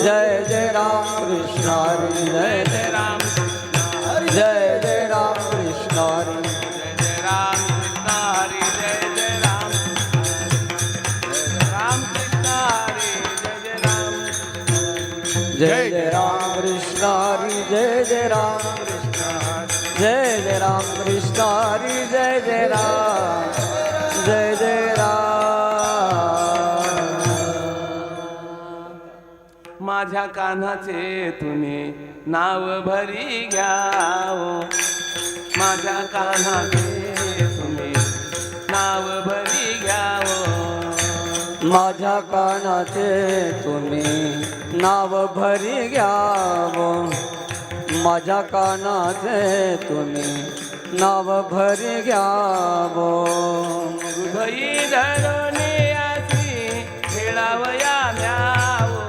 जय जय राम कृष्ण हरी जय जय राम जय जय राम कृष्ण हरी जय जय राम कृष्ण हरी जय जय राम राम कृष्ण हरी जय जय राम जय जय राम कृष्ण हरी जय जय राम जय जय राम कृष्ण हरी जय जय राम जय जय राम माझ्या कान्हाचे तुम्ही नाव भरी घ्यावो माझ्या कान्हाचे तुम्ही नाव भरी घ्यावो माझ्या कानाचे तुम्ही नाव भरी घ्यावं माझ्या कानाचे तुम्ही नाव भरी घ्यावं हृदयी धरुणी आसी खेळावया न्यावो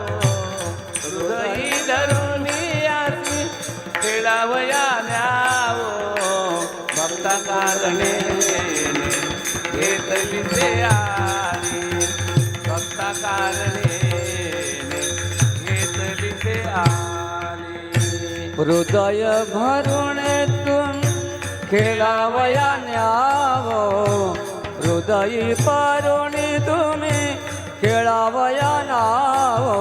हृदयी धरुणी आसी खेळावया न्यावो भक्ता कारणे घेतली ते आली भक्ता कारणे घेतली ते आली हृदय भरून तुम खेळावया न्यावो हृदय भरून तुम्ही खेळावया न्यावो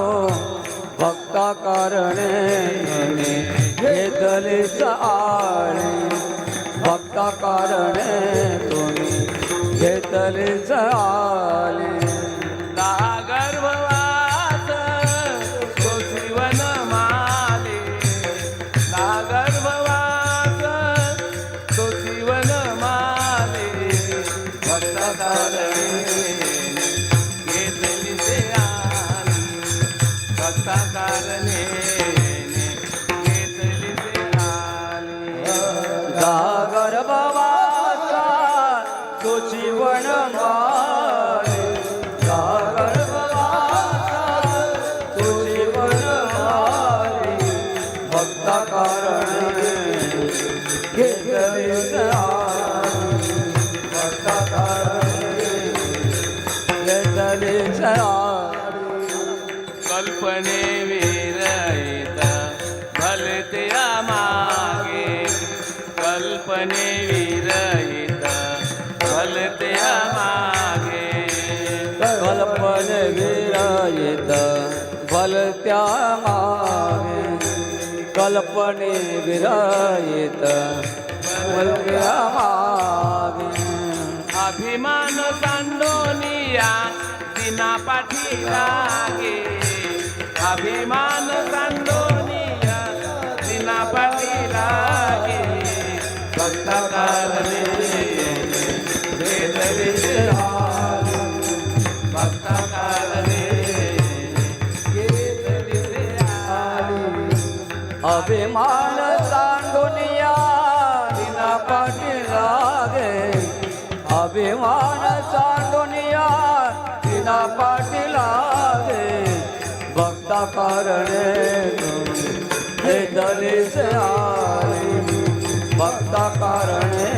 भक्ता कारणे घेतली आली भक्ता कारणे तुम्ही घेतली आली दहा गर्भवास तो जीवन माले दहा गर्भवास तो जीवन माले भक्ता कारणे घेतली ते आली भक्ता कारणे घेतली ते आली सागर बाबाचा तो जीवन मारे सागर बाबाचा तो जीवन मारे भक्ता कारणे घेतलीच आली भक्ता कारणे घेतलीच आली कल्पने विरहित भलते मागे कल्पने विरहित भलते मागे कल्पने विरहित भलत्या मागे कल्पने विरहित भलत्या मागे अभिमान सांडोनिया दिना पाठी लागे अभिमान सांडोनिया दिना पाठी लागे भक्ता कारणे घेतली आली भक्ता कारणे घेतली आली अभिमान सांडुनिया दिना पाठी लागे अभिमान सांडुनिया दिना पाठी लागे भक्ता कारणे घेतलीच आली भक्ता कारणे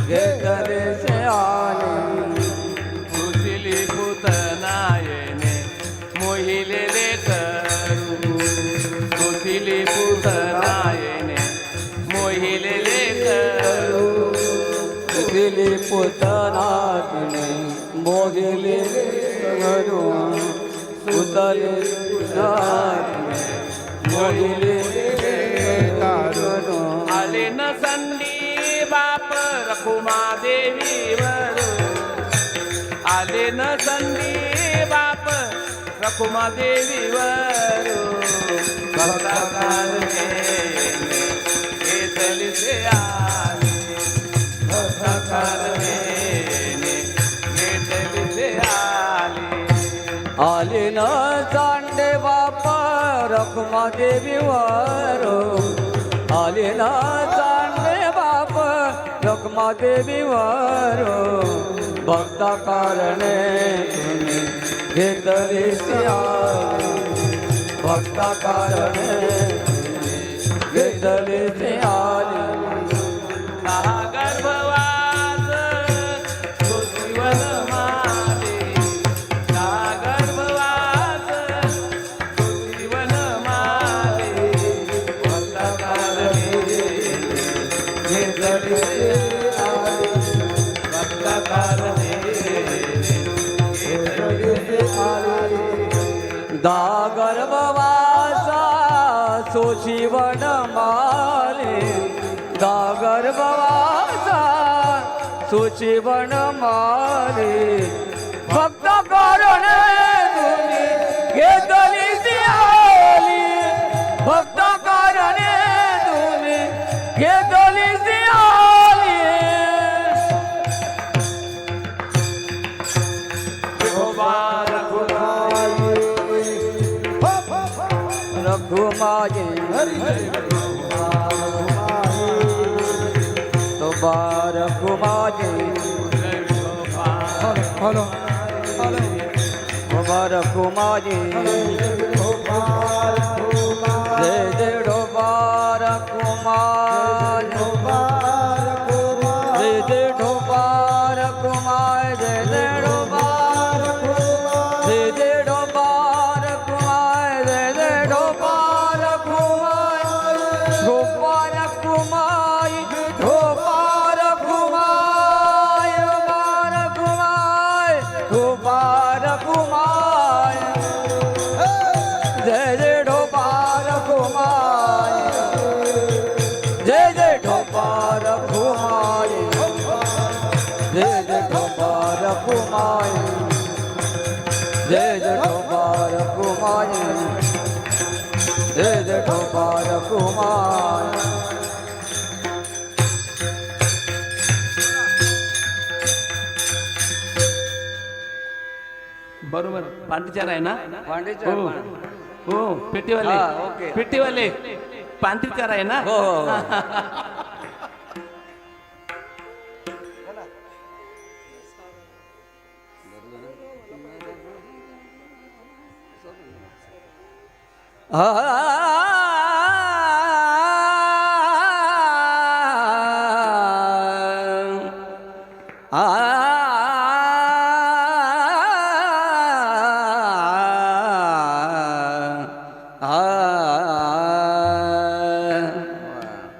घेतलीच आली सुशिली पुतनायने मोहिलेले करू सुशिली पुतनायने मोहिलेले करू दिली पुतनाने मोगिले करून सुतले मोगिले करून आले न संडी बाप रखुमा देवीवर आले न संडी बाप रखुमा देवीवर भक्ता कारणे घेतली ते आली भक्ता कारणे घेतली ते आली आले न चांडे बाप रखुमा देवीवर आले न चांडे बाप रखुमा देवीवर भक्ता कारणे तुम्ही घेतलीच आली भक्ता कारणे घेतलीच आली दहा गर्भवास तो जीवन माले दहा गर्भवास दागर्भवासा सुशिवन माले दागर्भवासा सुशिवन माले भक्त करणे तुम्ही घेतली सियाली भक्त करणे तुम्ही घेतली सियाली रघुमाई तो बारक माई हेलो बारक माई जय जय डो बारक माई जय जय डो बारक माई जय जय डो बारक जय जय डो बारक माई जय जय डो बारक माई डो बारक माई डो बारक माई डो बारक माई जय जय डो बारक माई जय जय डो बारक माई जय जय डो बारक माई जय जय डो बारक माई जय जय डो बारक माई बरोबर पांढरीचार आहे ना पांडेच्या हो हो पेटीवाले हा, ओके. पेटीवाले पांढरीचार आहे ना हो हो हो.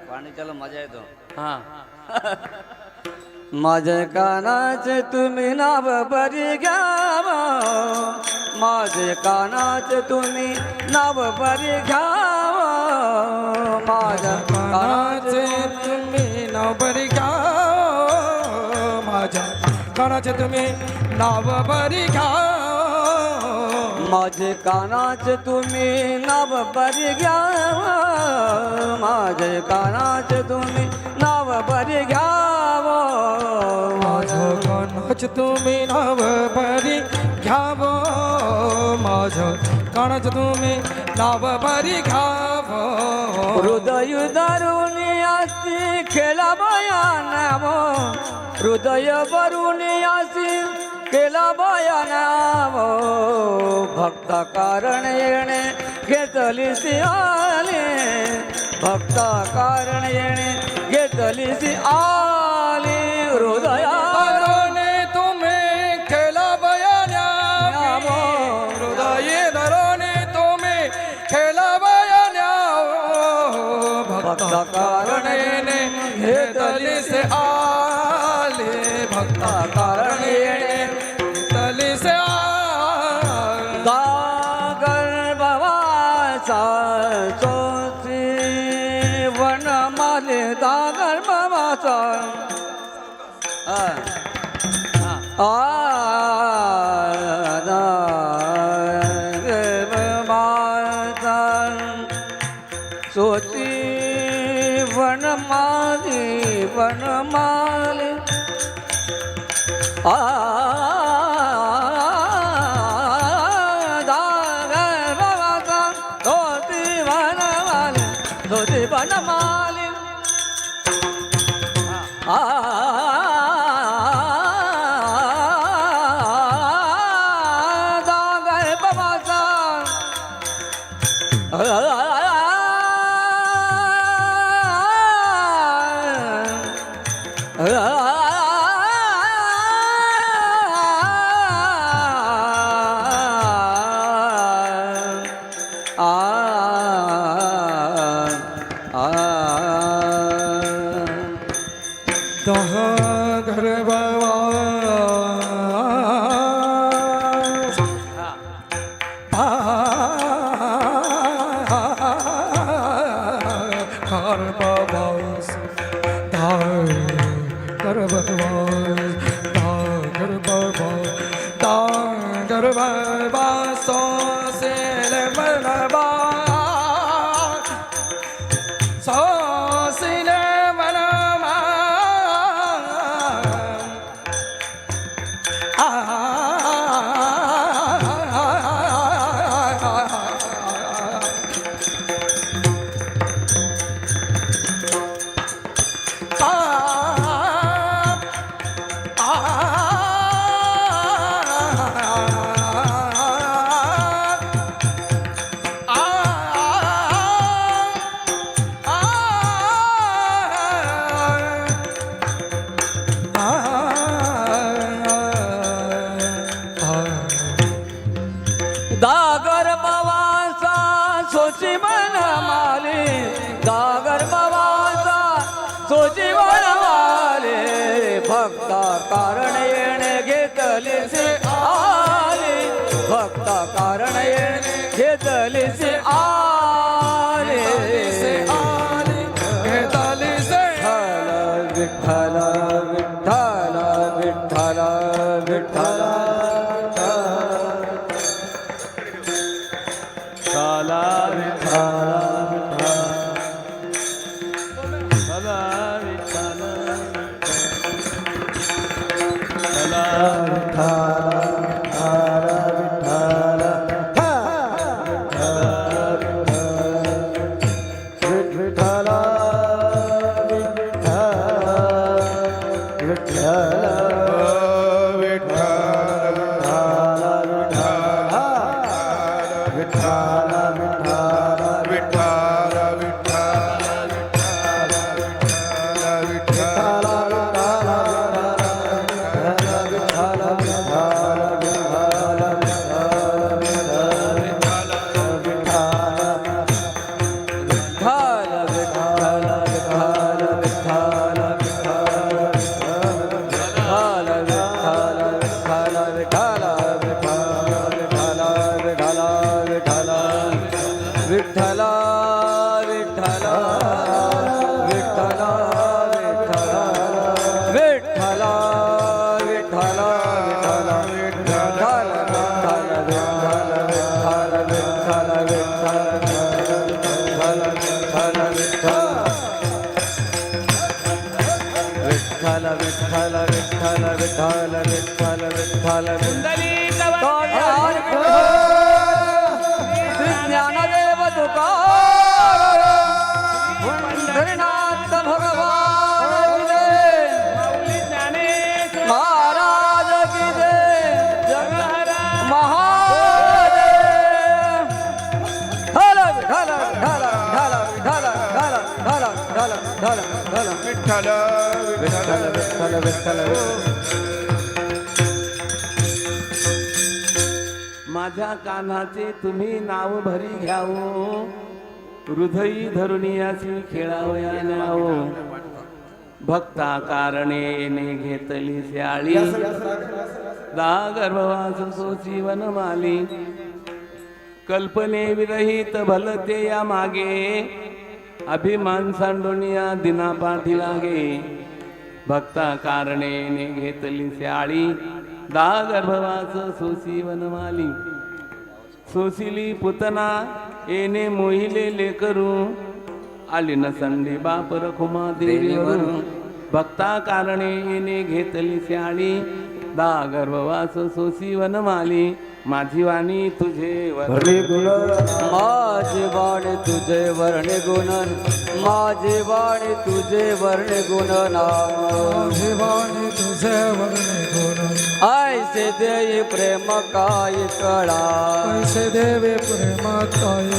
पाणीच्याला मजा येतो हा माझ्या कानाचे तुम्ही नाव बरी घ्यावा माझे कानाचे तुम्ही नाव बरी घ्यावा माझ्या कानाचे कानाचे तुम्ही नाव बरी घ्या माझ्या कानाचे तुम्ही नाव बरी घ्या माझे कानाचे तुम्ही नाव बरी घ्यावा माझे कानाचे तुम्ही नाव बरी घ्यावा माझ्या कानाचे तुम्ही नाव बरी घ्याव माझ्या कानाचे तुम्ही नाव बरी घ्याव हृदय धरुणी असी खेळा बयानाव हृदय भरुणी असी केला बयानाव भक्ता कारण येणे घेतली सी आले भक्ता कारण येणे घेतली सी आले हृदया धरोने तुम्ही खेळा बयान्याव हृदय धरोने तुम्ही खेळा बयान्याव भक्ता कारणेने घेतली से आले भक्ता कारण येणे घेतली से आले गर्भवासा चोची वनमाले गर्भवासा गर्भवासा चोची वनमाली वनमाली धोती बनमाली दागर बाबाचा दह गर्भवास सर्व सोसेल मनवा सोसिल मनवा दागर मवासा सोची मन माले दागर मवासा सोची मन माले भक्ता कारण येणे घेतले से आले भक्ता कारण येणे घेतले से आले घेतले से विठ्ठल विठ्ठल विठ्ठल विठ्ठल काला विठ्ठला विठ्ठला विठ्ठला विठ्ठला विठ्ठला विठ्ठला विठ्ठला विठ्ठल विठ्ठल विठ्ठल विठ्ठल विठ्ठल विठ्ठल ज्ञानदेव तुकार पंढरीनाथ भगवान महाराज की जय जगहर महादेव ढाला ढाला ढाला ढाला ढाला ढाला ढाला ढाला ढाला ढाला विठ्ठल विठ्ठल विठ्ठल विठ्ठल माझ्या कान्हाचे तुम्ही नाव भरी घ्यावो हृदयी धरुनियासी खेळावया न्यावो भक्ता कारणे घेतली स्याळी दहा गर्भवास सोची वनमाली कल्पने विरहित भलते या मागे अभिमान सांडोनिया दिना पाठी लागे भक्ता कारणे घेतली स्याळी दहा गर्भवास सोसी वनमाली सोसिली पुतना येणे मोहिले करू आली न संडी बाप रखुमा देवीवरून भक्ता कारणे येणे घेतली स्याळी दहा गर्भवास सोसी वनमाली माझी वाणी तुझे वर्णे गुण माझी वाणी तुझे वर्णे गुण माझी वाणी तुझे वर्णे गुण माझी वाणी तुझे वर्णे गुण ऐसे देई प्रेम काय कळा ऐसे देवे प्रेम काय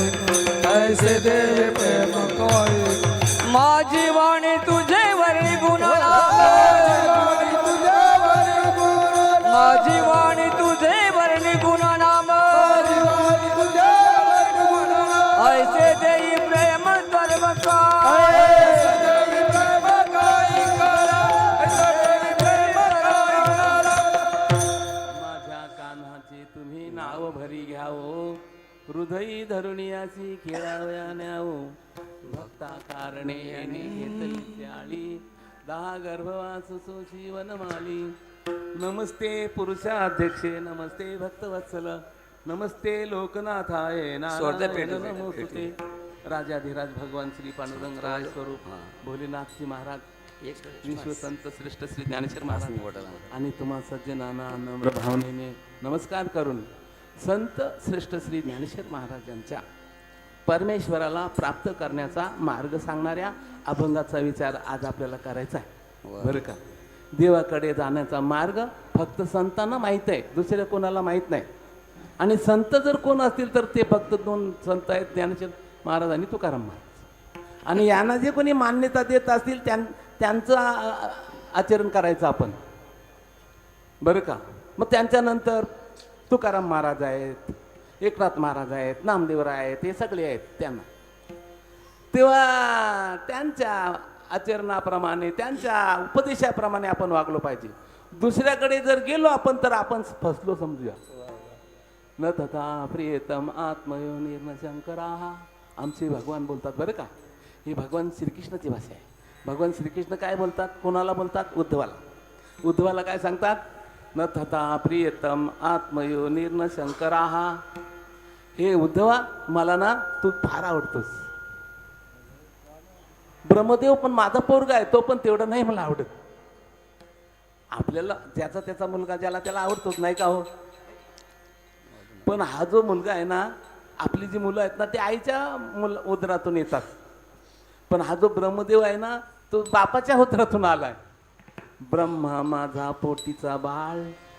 ऐसे देवे प्रेम काय माझी वाणी तुझे वर्णे गुण माझी वाणी तुझे वर्णे गुण नाम ऐसे देई प्रेम सर्व माझ्या कान्हाचे तुम्ही नाव भरी घ्यावो हृदयी धरुनियासी खेळावया न्यावो भक्ता कारणे घेतली स्याळी दहा गर्भवास सोशी वनमाली नमस्ते पुरुषाध्यक्षे नमस्ते भक्तवत्सल नमस्ते लोकनाथाय सोडते पेट, नमोस्तुते राजाधिराज भगवान श्री पांडुरंग राज स्वरूप भोलेनाथजी महाराज विश्वसंत श्रेष्ठ श्री ज्ञानेश्वर महाराज आणि तुम्हा सज्जनांना नम्र भावनेने नमस्कार करून संत श्रेष्ठ श्री ज्ञानेश्वर महाराजांच्या परमेश्वराला प्राप्त करण्याचा मार्ग सांगणाऱ्या अभंगाचा विचार आज आपल्याला करायचा आहे बरं का. देवाकडे जाण्याचा मार्ग फक्त संतांना माहीत आहे, दुसऱ्या कोणाला माहीत नाही. आणि संत जर कोण असतील तर ते फक्त दोन संत आहेत, ज्ञानेश्वर महाराज आणि तुकाराम महाराज. आणि यांना जे कोणी मान्यता देत असतील त्यांचं आचरण करायचं आपण बरं का. मग त्यांच्यानंतर तुकाराम महाराज आहेत, एकनाथ महाराज आहेत, नामदेवराय आहेत, हे सगळे आहेत. त्यांना तेव्हा त्यांच्या आचरणाप्रमाणे त्यांच्या उपदेशाप्रमाणे आपण वागलो पाहिजे. दुसऱ्याकडे जर गेलो आपण तर आपण फसलो समजूया. न तथा प्रियतम आत्मयोनिर न शंकरा आमचे भगवान बोलतात बरं का. ही भगवान श्रीकृष्णाची भाषा आहे. भगवान श्रीकृष्ण काय बोलतात, कोणाला बोलतात, उद्धवाला. उद्धवाला काय सांगतात, न तथा प्रियतम आत्मयोनिर न शंकरा. हे उद्धवा मला ना तू फार आवडतोस. ब्रह्मदेव पण माझा पोरगा आहे, तो पण तेवढं नाही मला आवडत. आपल्याला ज्याचा त्याचा मुलगा ज्याला त्याला आवडतोच नाही का हो. पण हा जो मुलगा आहे ना, आपली जी मुलं आहेत ना ते आईच्या उदरातून येतात. पण हा जो ब्रह्मदेव आहे ना तो बापाच्या उदरातून आलाय. ब्रह्मा माझा पोटीचा बाळ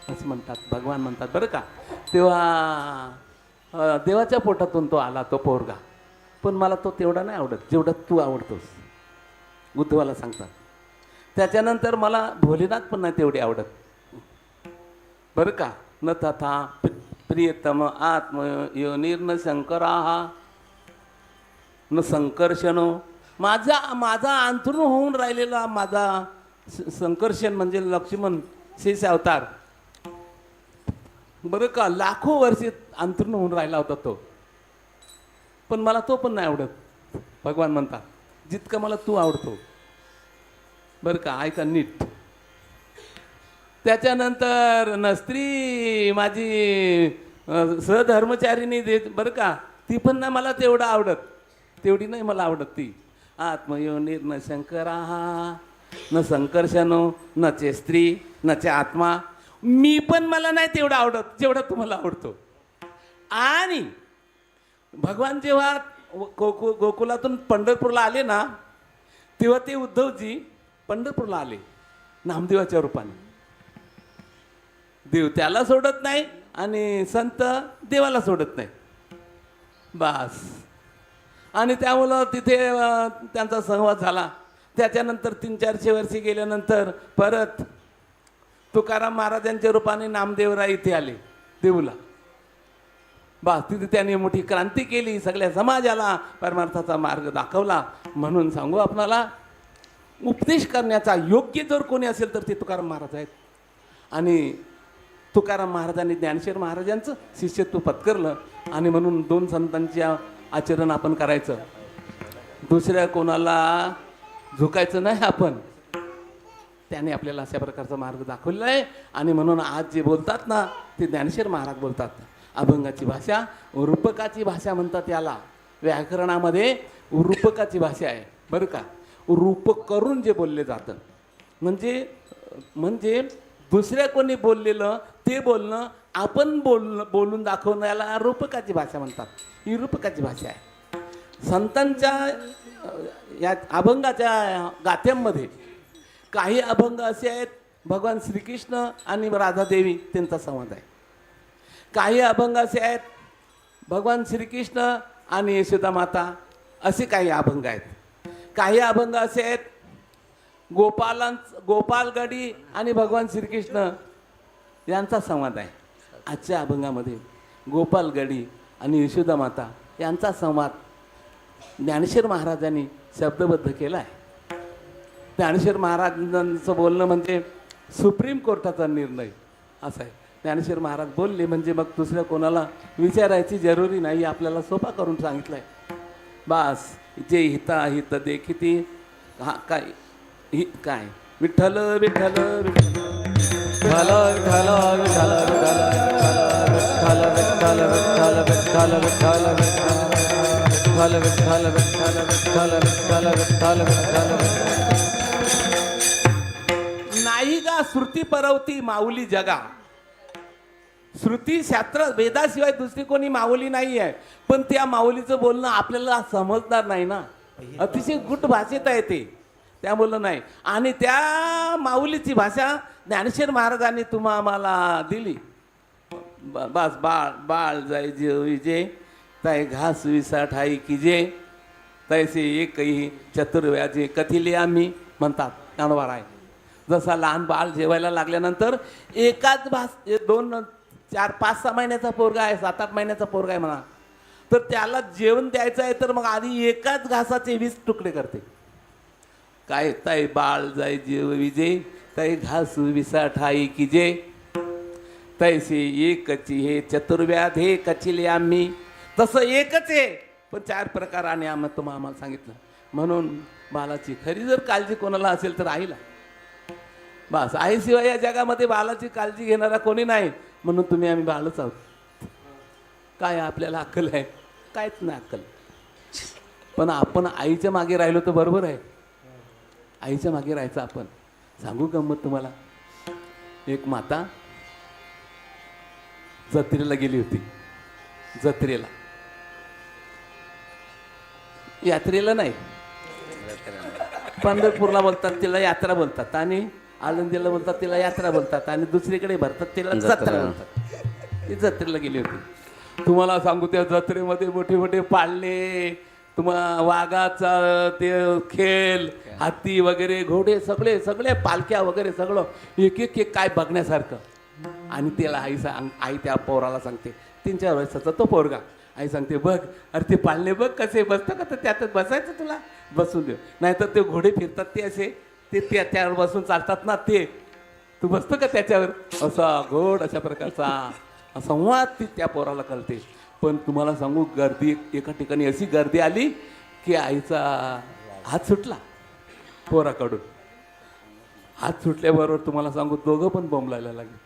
असं म्हणतात भगवान म्हणतात बरं का. तेव्हा देवाच्या पोटातून तो आला तो पोरगा. पण मला तो तेवढा नाही आवडत जेवढा तू आवडतोस, उद्धवाला सांगतात. त्याच्यानंतर मला भोलेनाथ पण नाही तेवढे आवडत बरं का. न तथा प्रियतम आत्मयोनिर न शंकरा न संकर्षणो. माझा अंतरून होऊन राहिलेला माझा संकर्षण म्हणजे लक्ष्मण शेष अवतार बरं का. लाखो वर्षे अंतरून होऊन राहिला होता तो, पण मला तो पण नाही आवडत. भगवान म्हणतात जितकं मला तू आवडतो बरं का. ऐका नीट. त्याच्यानंतर न स्त्री माझी सहधर्मचारिणी देत बरं का, ती पण नाही मला तेवढं आवडत, तेवढी नाही मला आवडत ती. आत्मयोनिर न शंकरा न संकर्षणो न चे स्त्री न चे आत्मा. मी पण मला नाही तेवढं आवडत जेवढा तुम्हाला आवडतो. आणि भगवान जेव्हा गोकुलातून पंढरपूरला आले ना तेव्हा ते उद्धवजी पंढरपूरला आले नामदेवाच्या रूपाने. देव त्याला सोडत नाही आणि संत देवाला सोडत नाही बास. आणि त्यामुळं तिथे त्यांचा संवाद झाला. त्याच्यानंतर 300-400 वर्षे गेल्यानंतर परत तुकाराम महाराजांच्या रूपाने नामदेवराय इथे आले देऊला. बस तिथे त्यांनी मोठी क्रांती केली, सगळ्या समाजाला परमार्थाचा मार्ग दाखवला. म्हणून सांगू आपणाला, उपदेश करण्याचा योग्य जर कोणी असेल तर ते तुकाराम महाराज आहेत. आणि तुकाराम महाराजांनी ज्ञानेश्वर महाराजांचं शिष्यत्व पत्करलं. आणि म्हणून दोन संतांच्या आचरण आपण करायचं, दुसऱ्या कोणाला झुकायचं नाही आपण. त्याने आपल्याला अशा प्रकारचा मार्ग दाखवलेला आहे. आणि म्हणून आज जे बोलतात ना ते ज्ञानेश्वर महाराज बोलतात. अभंगाची भाषा रूपकाची भाषा म्हणतात याला. व्याकरणामध्ये रूपकाची भाषा आहे बरं का. रूपक करून जे बोलले जातं म्हणजे दुसऱ्या कोणी बोललेलं ते बोलणं आपण बोलून दाखवणं याला रूपकाची भाषा म्हणतात. ही रूपकाची भाषा आहे. संतांच्या या अभंगाच्या गाथ्यांमध्ये काही अभंग असे आहेत भगवान श्रीकृष्ण आणि राधादेवी त्यांचा संवाद आहे. काही अभंग असे आहेत भगवान श्रीकृष्ण आणि यशोदा माता, असे काही अभंग आहेत. काही अभंग असे आहेत गोपालगडी आणि भगवान श्रीकृष्ण यांचा संवाद आहे. आजच्या अभंगामध्ये गोपालगडी आणि यशोदा माता यांचा संवाद ज्ञानेश्वर महाराजांनी शब्दबद्ध केला आहे. ज्ञानेश्वर महाराजांचं बोलणं म्हणजे सुप्रीम कोर्टाचा निर्णय असा आहे. ज्ञानेश्वर महाराज बोलले म्हणजे मग दुसऱ्या कोणाला विचारायची जरुरी नाही, आपल्याला सोपा करून सांगितलं आहे. बास जे हित देखिती हा काय विठ्ठल विठ्ठल विठ्ठल विठ्ठल विठ्ठल विठ्ठल विठ्ठल विठ्ठल विठ्ठल विठ्ठल विठ्ठल विठ्ठल विठ्ठल विठ्ठल विठ्ठल विठ्ठल विठ्ठल नाही का श्रुती परवती माऊली जगा. श्रुती शास्त्र वेदाशिवाय दुसरी कोणी माऊली नाही आहे. पण त्या माऊलीचं बोलणं आपल्याला समजणार नाही ना. अतिशय गुट भाषेत आहे ते, त्यामुळं नाही. आणि त्या माऊलीची भाषा ज्ञानेश्वर महाराजांनी तुम्हा आम्हाला दिली. बस बाळ बाळ जाय जे विजे ताय घास विसा ठाई किजे तैसे एकही चतुर्व्याजे कथिले आम्ही म्हणतात ज्ञानोबा आहे. जसा लहान बाळ जेवायला लागल्यानंतर एकाच भास 2 4 5 6 महिन्याचा पोरगा आहे, 7 8 महिन्याचा पोरगा आहे म्हणा, तर त्याला जेवण द्यायचं आहे तर मग आधी एकाच घासाचे 20 तुकडे करते. काय ताई बाळ जाय जेव विजे ताई घास विसा ठाई किजे तैसे एकची हे चतुर्व्याध हे कचिले आम्ही. तसं एकच आहे पण 4 प्रकाराने आम्हाला सांगितलं. म्हणून बालाची खरी जर काळजी कोणाला असेल तर आईला. बस आईशिवाय या जगामध्ये बालाची काळजी घेणारा कोणी नाही. म्हणून तुम्ही आम्ही बालच आहोत. काय आपल्याला अक्कल आहे? काहीच नाही अक्कल. पण आपण आईच्या मागे राहिलो तर बरोबर आहे. आईच्या मागे राहायचं आपण. सांगू गंमत तुम्हाला. एक माता जत्रेला गेली होती. जत्रेला, यात्रेला नाही, पंढरपूरला बोलतात तिला यात्रा बोलतात, आणि आळंदीला बोलतात तिला यात्रा बोलतात, आणि दुसरीकडे भरतात तिला जत्रा बोलतात. ती जत्रेला गेली होती. तुम्हाला सांगू त्या जत्रेमध्ये मोठे मोठे पाळणे, तुम्हाला वाघाचा ते खेळ, हाती वगैरे, घोडे, सगळे सगळे पालख्या वगैरे सगळं एक एक एक काय बघण्यासारखं. आणि त्याला आई त्या पोराला सांगते, 3-4 वर्षाचा तो पोरगा. आई सांगते बघ अरे ते पाळणे बघ कसे बसतं का, तर त्यात बसायचं तुला बसून देऊ. नाहीतर ते घोडे फिरतात ते असे ते त्याच्यावर बसून चालतात ना, ते तू बसतो का त्याच्यावर. असा घोड अशा प्रकारचा संवाद ती त्या पोराला कळते. पण तुम्हाला सांगू गर्दी, एका ठिकाणी अशी गर्दी आली की आईचा हात सुटला पोराकडून. हात सुटल्याबरोबर तुम्हाला सांगू दोघं पण बोंबलायला लागले.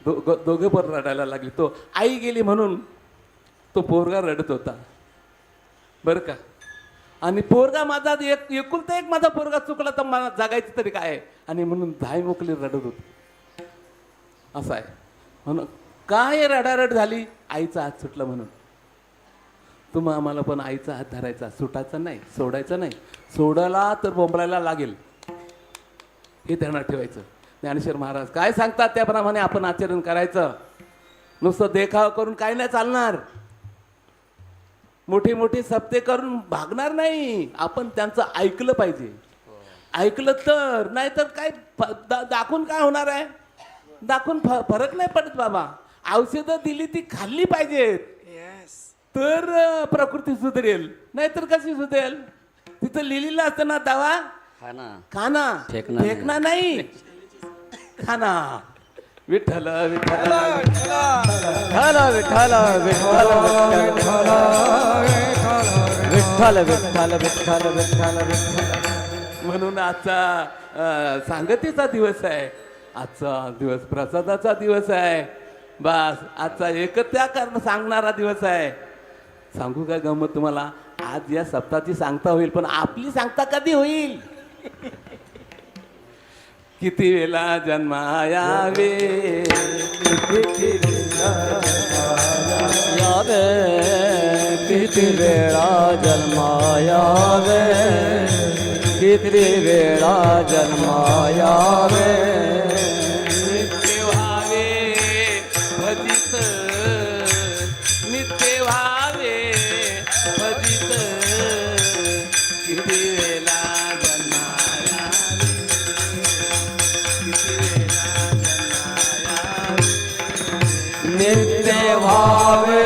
दोघं पण रडायला लागले. तो आई गेली म्हणून तो पोरगा रडत होता बरं का. आणि पोरगा माझा एकुलता एक माझा पोरगा चुकला तर मला जगायचं तरी काय. आणि म्हणून धाय मोकली रडत होती. असं आहे. म्हणून काय रडारड झाली, आईचा हात सुटला म्हणून. तुम्हा आम्हाला पण आईचा हात धरायचा, सुटायचा नाही, सोडायचा नाही. सोडायला तर बोंबलायला लागेल हे ध्यानात ठेवायचं. ज्ञानेश्वर महाराज काय सांगतात त्याप्रमाणे आपण आचरण करायचं. नुसतं देखाव करून काय नाही चालणार. मोठे मोठे सप्ते करून भागणार नाही. आपण त्यांचं ऐकलं पाहिजे. ऐकलं तर, नाही तर काय दाखवून काय होणार आहे. दाखवून फरक नाही पडत बाबा. औषधं दिली ती खाल्ली पाहिजेत तर प्रकृती सुधरेल, नाहीतर कशी सुधरेल. तिथं लिहिलेलं असतं ना दवा खाना फेकना नाही, खाना. विठ्ठल विठ्ठल विठ्ठल विठ्ठल विठ्ठल विठ्ठल विठ्ठल विठ्ठल विठ्ठल. म्हणून आजचा सांगतेचा दिवस आहे. आजचा दिवस प्रसादाचा दिवस आहे. बस आजचा एकत्या करणं सांगणारा दिवस आहे. सांगू काय गमत तुम्हाला, आज या सप्ताहाची सांगता होईल पण आपली सांगता कधी होईल. किती वेळा जन्मायावे यावे, किती वेळा जन्मायावे, किती वेळा जन्मायावे. नित्य व्हावे भजित, नित्य व्हावे भजित. किती वेळा नित्य भावे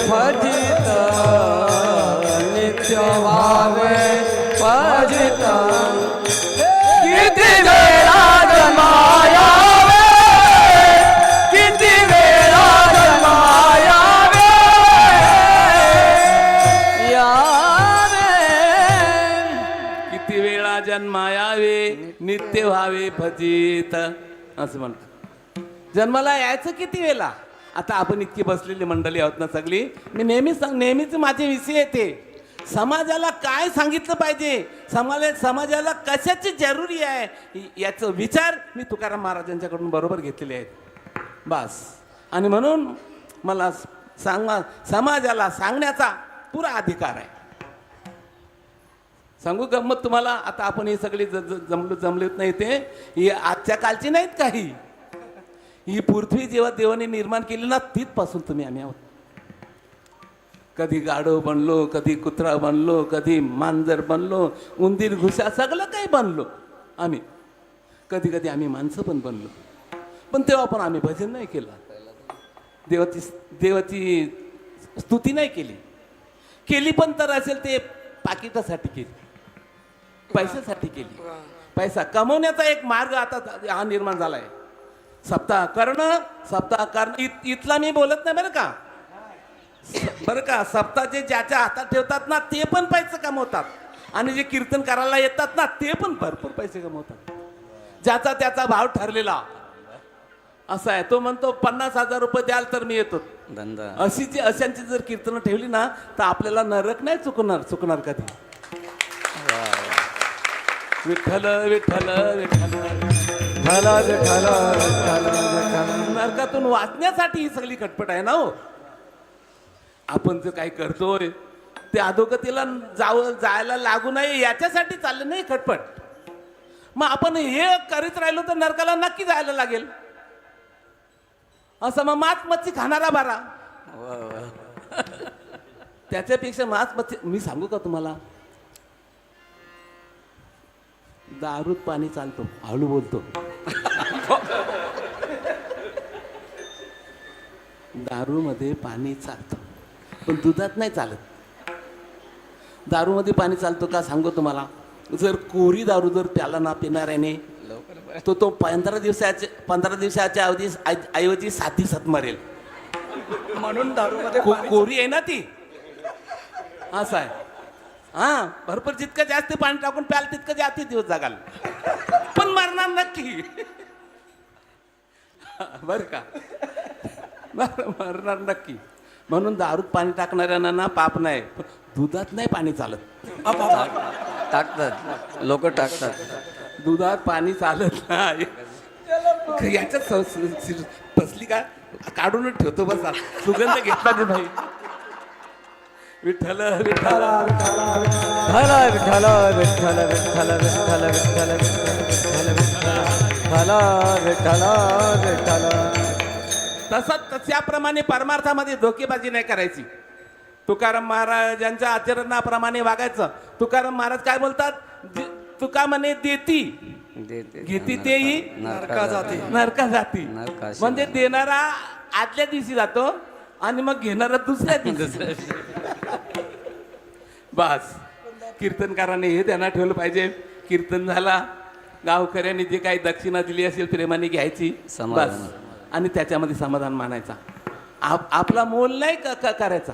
भजित, नित्य भावे भजित. किती वेळा जन्मायावे, किती वेळा जन्मायावे. यावे, किती वेळा जन्मायावे नित्य व्हावे भजित असं म्हणतात. जन्माला यायचं किती वेळा. आता आपण इतकी बसलेली मंडळी आहोत ना सगळी, मी नेहमीच माझे विषय येते समाजाला काय सांगितलं पाहिजे, समाजाला कशाची जरुरी आहे याचं विचार मी तुकाराम महाराजांच्याकडून बरोबर घेतलेले आहेत बस. आणि म्हणून मला समाजाला सांगण्याचा पुरा अधिकार आहे. सांगू गंमत तुम्हाला. आता आपण ही सगळी जमलेत नाही ते ही आजच्या कालची नाहीत काही. ही पृथ्वी जेव्हा देवाने निर्माण केली ना तिथपासून आम्ही आहोत. कधी गाढव बनलो, कधी कुत्रा बनलो, कधी मांजर बनलो, उंदीर घुसा सगळं काही बनलो आम्ही. कधी कधी आम्ही माणसं पण बनलो. पण तेव्हा पण आम्ही भजन नाही केलं, देवाची स्तुती नाही केली पण तर असेल ते पाकिटासाठी केली, पैशासाठी केली. पैसा कमवण्याचा एक मार्ग आता हा निर्माण झालाय. सप्ताह करणं इथला मी बोलत नाही बरं का. सप्ताह जे ज्याच्या हातात ठेवतात ना ते पण पैसे कमवतात, आणि जे कीर्तन करायला येतात ना ते पण भरपूर पैसे कमवतात. ज्याचा त्याचा भाव ठरलेला असा आहे. तो म्हणतो 50,000 रुपये द्याल तर मी येतो. अशांची जर कीर्तन ठेवली ना तर आपल्याला नरक नाही चुकणार कधी. विठ्ठल विठ्ठल विठ्ठल नरकातून वाचण्यासाठी ही सगळी खटपट आहे ना हो. आपण जे काही करतोय ते अधोगतीला जायला लागू नये याच्यासाठी चाललं नाही खटपट. मग आपण हे करीत राहिलो तर नरकाला नक्की जायला लागेल. असं मग मच्छी खाणारा बारा. त्याच्यापेक्षा मच्छी मी सांगू का तुम्हाला, दारूत पाणी चालतो, हळू बोलतो. दारूमध्ये पाणी चालतं पण दुधात नाही चालत. दारूमध्ये पाणी चालतो का सांगू तुम्हाला. जर कोरी दारू जर प्याला ना पिणाऱ्याने तो 15 दिवसाच्या ऐवजी 7 दिवसात मरेल. म्हणून दारूमध्ये कोरी आहे ना ती. असं आहे. हा भरपूर जितकं जास्त पाणी टाकून प्याल तितकं जास्त दिवस जगाल पण मरणार नक्की. बर का. मरणार नक्की. म्हणून दारूत पाणी टाकणाऱ्यांना ना पाप नाही, दुधात नाही पाणी चालत. टाकतात लोक टाकतात. दुधात पाणी चालत नाही. याच्यात फसली का काढूनच ठेवतो बस. सुगंध घेतला नाही भाई. विठ्ठल विठ्ठल विठ्ठल विठ्ठल विठ्ठल विठ्ठल विठ्ठल विठ्ठल विठ्ठल विठ्ठल. त्याप्रमाणे परमार्थामध्ये धोकेबाजी नाही करायची. तुकाराम महाराजांच्या आचरणाप्रमाणे वागायचं. तुकाराम महाराज काय बोलतात, तुका म्हणे देती घेती तेही नरका जाती. म्हणजे देणारा आदल्या दिवशी जातो आणि मग घेणारा दुसऱ्या दिवशी. बस कीर्तनकाराने हे ध्यानात ठेवलं पाहिजे. कीर्तन झाला, गावकऱ्यांनी जे काही दक्षिणा दिली असेल प्रेमाने घ्यायची बस, आणि त्याच्यामध्ये समाधान मानायचा. आपला मोल नाही करायचा.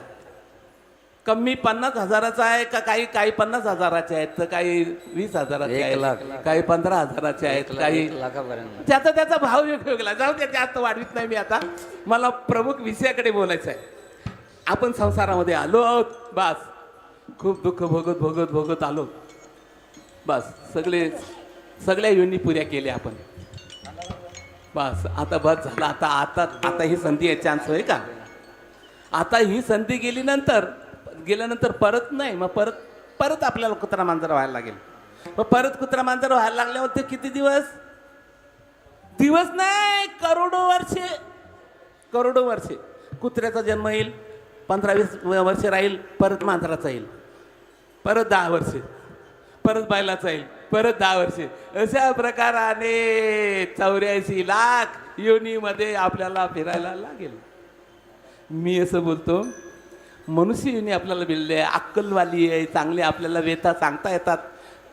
कमी 50,000चा आहे का काही 50,000चे आहेत, तर काही 20,000चे आहेत, काही 15,000चे आहेत, काही त्याचा भाव वेगवेगळा. जाऊ द्या, जास्त वाढवित नाही मी. आता मला प्रमुख विषयाकडे बोलायचं आहे. आपण संसारामध्ये आलो आहोत बस. खूप दुःख भोगत आलो बस. सगळ्या योनी पुऱ्या केल्या आपण बस. आता बस झालं. आता ही संधी आहे, चान्स होय का. आता ही संधी गेल्यानंतर परत नाही. मग परत आपल्याला कुत्रा मांजर व्हायला लागेल. मग परत कुत्रा मांजर व्हायला लागल्यावर ते किती दिवस नाही, करोडो वर्षे. कुत्र्याचा जन्म येईल, 15-20 वर्ष राहील, परत मांजराचा येईल, परत 10 वर्षे, परत बैलाचा येईल, परत 10 वर्षे. अशा प्रकाराने 84 लाख योनीमध्ये आपल्याला फिरायला लागेल. मी असं बोलतो, मनुष्य योनी आपल्याला मिळले, अक्कलवाली आहे, चांगले आपल्याला व्यथा सांगता येतात,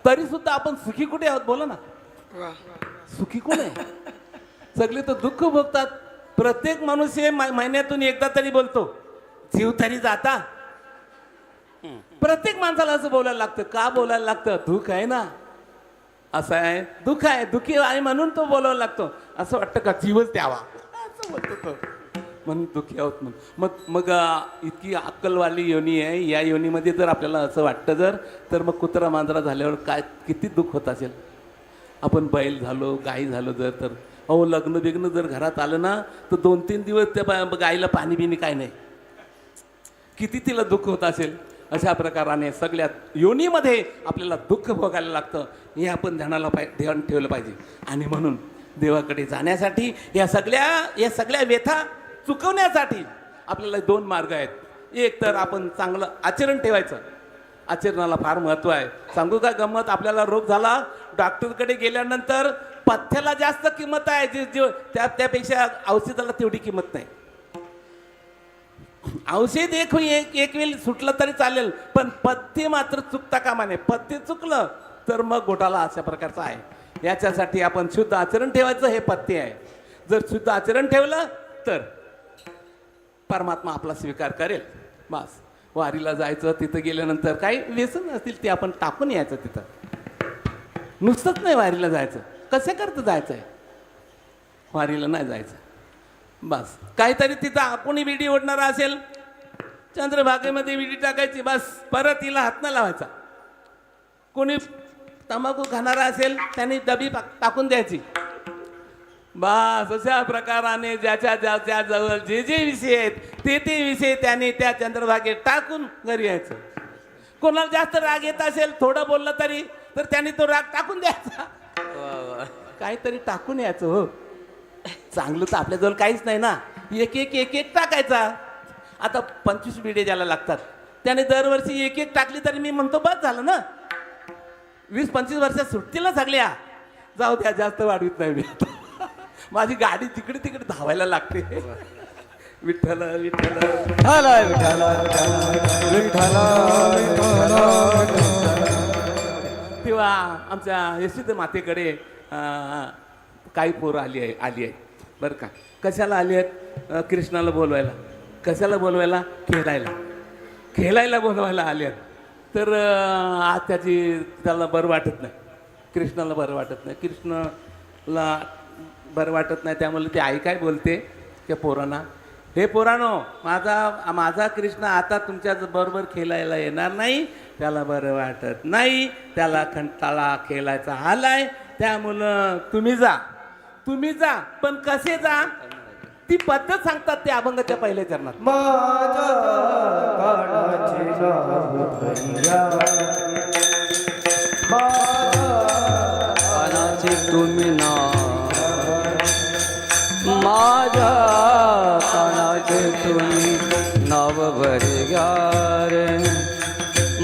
तरी सुद्धा आपण सुखी कुठे आहोत बोला ना. सुखी कोण आहे. सगळे तर दुःख भोगतात. प्रत्येक मनुष्य महिन्यातून एकदा तरी बोलतो जीव तरी जाता. प्रत्येक माणसाला असं बोलायला लागतं. का बोलायला लागतं, दुःख आहे ना. असं आहे, दुःख आहे, दुःखी आहे म्हणून तो बोलायला लागतो. असं वाटतं का जीवच द्यावा. म्हणतो तो. म्हणून दुःखी आहोत म्हणून. मग इतकी अक्कलवाली योनी आहे. या योनीमध्ये जर आपल्याला असं वाटतं तर मग कुत्रा मांजरा झाल्यावर काय किती दुःख होत असेल. आपण बैल झालो, गाई झालो तर अहो लग्न बिग्न जर घरात आलं ना तर 2-3 दिवस त्या गाईला पाणी बिनी काय नाही. किती तिला दुःख होत असेल. अशा प्रकाराने सगळ्या योनीमध्ये आपल्याला दुःख भोगायला लागतं. हे आपण ध्यान ठेवलं पाहिजे. आणि म्हणून देवाकडे जाण्यासाठी या सगळ्या व्यथा चुकवण्यासाठी आपल्याला 2 मार्ग आहेत. एक तर आपण चांगलं आचरण ठेवायचं. आचरणाला फार महत्त्व आहे. सांगू का गंमत, आपल्याला रोग झाला डॉक्टरकडे गेल्यानंतर पथ्याला जास्त किंमत आहे. त्यापेक्षा औषधाला तेवढी किंमत नाही. औषध एक वेळ सुटलं तरी चालेल, पण पथ्य मात्र चुकता कामा नये. पथ्य चुकलं तर मग घोटाळा अशा प्रकारचा आहे. याच्यासाठी आपण शुद्ध आचरण ठेवायचं, हे पथ्य आहे. जर शुद्ध आचरण ठेवलं तर परमात्मा आपला स्वीकार करेल. बस वारीला जायचं, तिथं गेल्यानंतर काही व्यसन असतील ते आपण टाकून यायचं. तिथं नुसतंच नाही वारीला जायचं, कसे करतं जायचं आहे. वारीला नाही जायचं. बस काहीतरी तिथं कोणी विडी ओढणार असेल, चंद्रभागेमध्ये विडी टाकायची, बस परत हिला हात न लावायचा. कोणी तंबाखू खाणारा असेल त्यांनी डबी टाकून द्यायची. बस अशा प्रकाराने ज्याच्या जवळ जे विषय आहेत ते विषय त्यांनी त्या चंद्रभागेत टाकून घरी यायचं. कोणाला जास्त राग येत असेल, थोडं बोललं तरी तर त्यांनी तो राग टाकून द्यायचा. काहीतरी टाकून यायचं. हो, चांगलं तर आपल्याजवळ काहीच नाही ना. एक टाकायचा. आता 25 बिडे ज्याला लागतात त्याने दरवर्षी एक टाकली तरी मी म्हणतो बस झालं ना. 20-25 वर्षात सुटतील ना सगळ्या. जाऊ द्या, जास्त वाढवीत नाही मी. माझी गाडी तिकडे धावायला लागते. विठ्ठल विठ्ठल तेव्हा आमच्या यशोद मातेकडे काही पोरं आली आहे बरं का. कशाला आली आहेत? कृष्णाला बोलवायला. कशाला बोलवायला? खेळायला बोलवायला आली आहेत. तर आज त्याला बरं वाटत नाही. कृष्णाला बरं वाटत नाही. कृष्णाला बरं वाटत नाही. त्यामुळे ती आई काय बोलते त्या पोरांना, हे पोरानो, माझा कृष्ण आता तुमच्या बरोबर खेळायला येणार नाही. त्याला बरं वाटत नाही. त्याला कंटाळा खेळायचा आलाय. त्यामुळं तुम्ही जा. पण कसे जा ती पद्धत सांगतात ते अभंगाच्या पहिल्या चरणात. तुम्ही ना माझ्या कानाचे तुम्ही नाव भरी घ्या रे.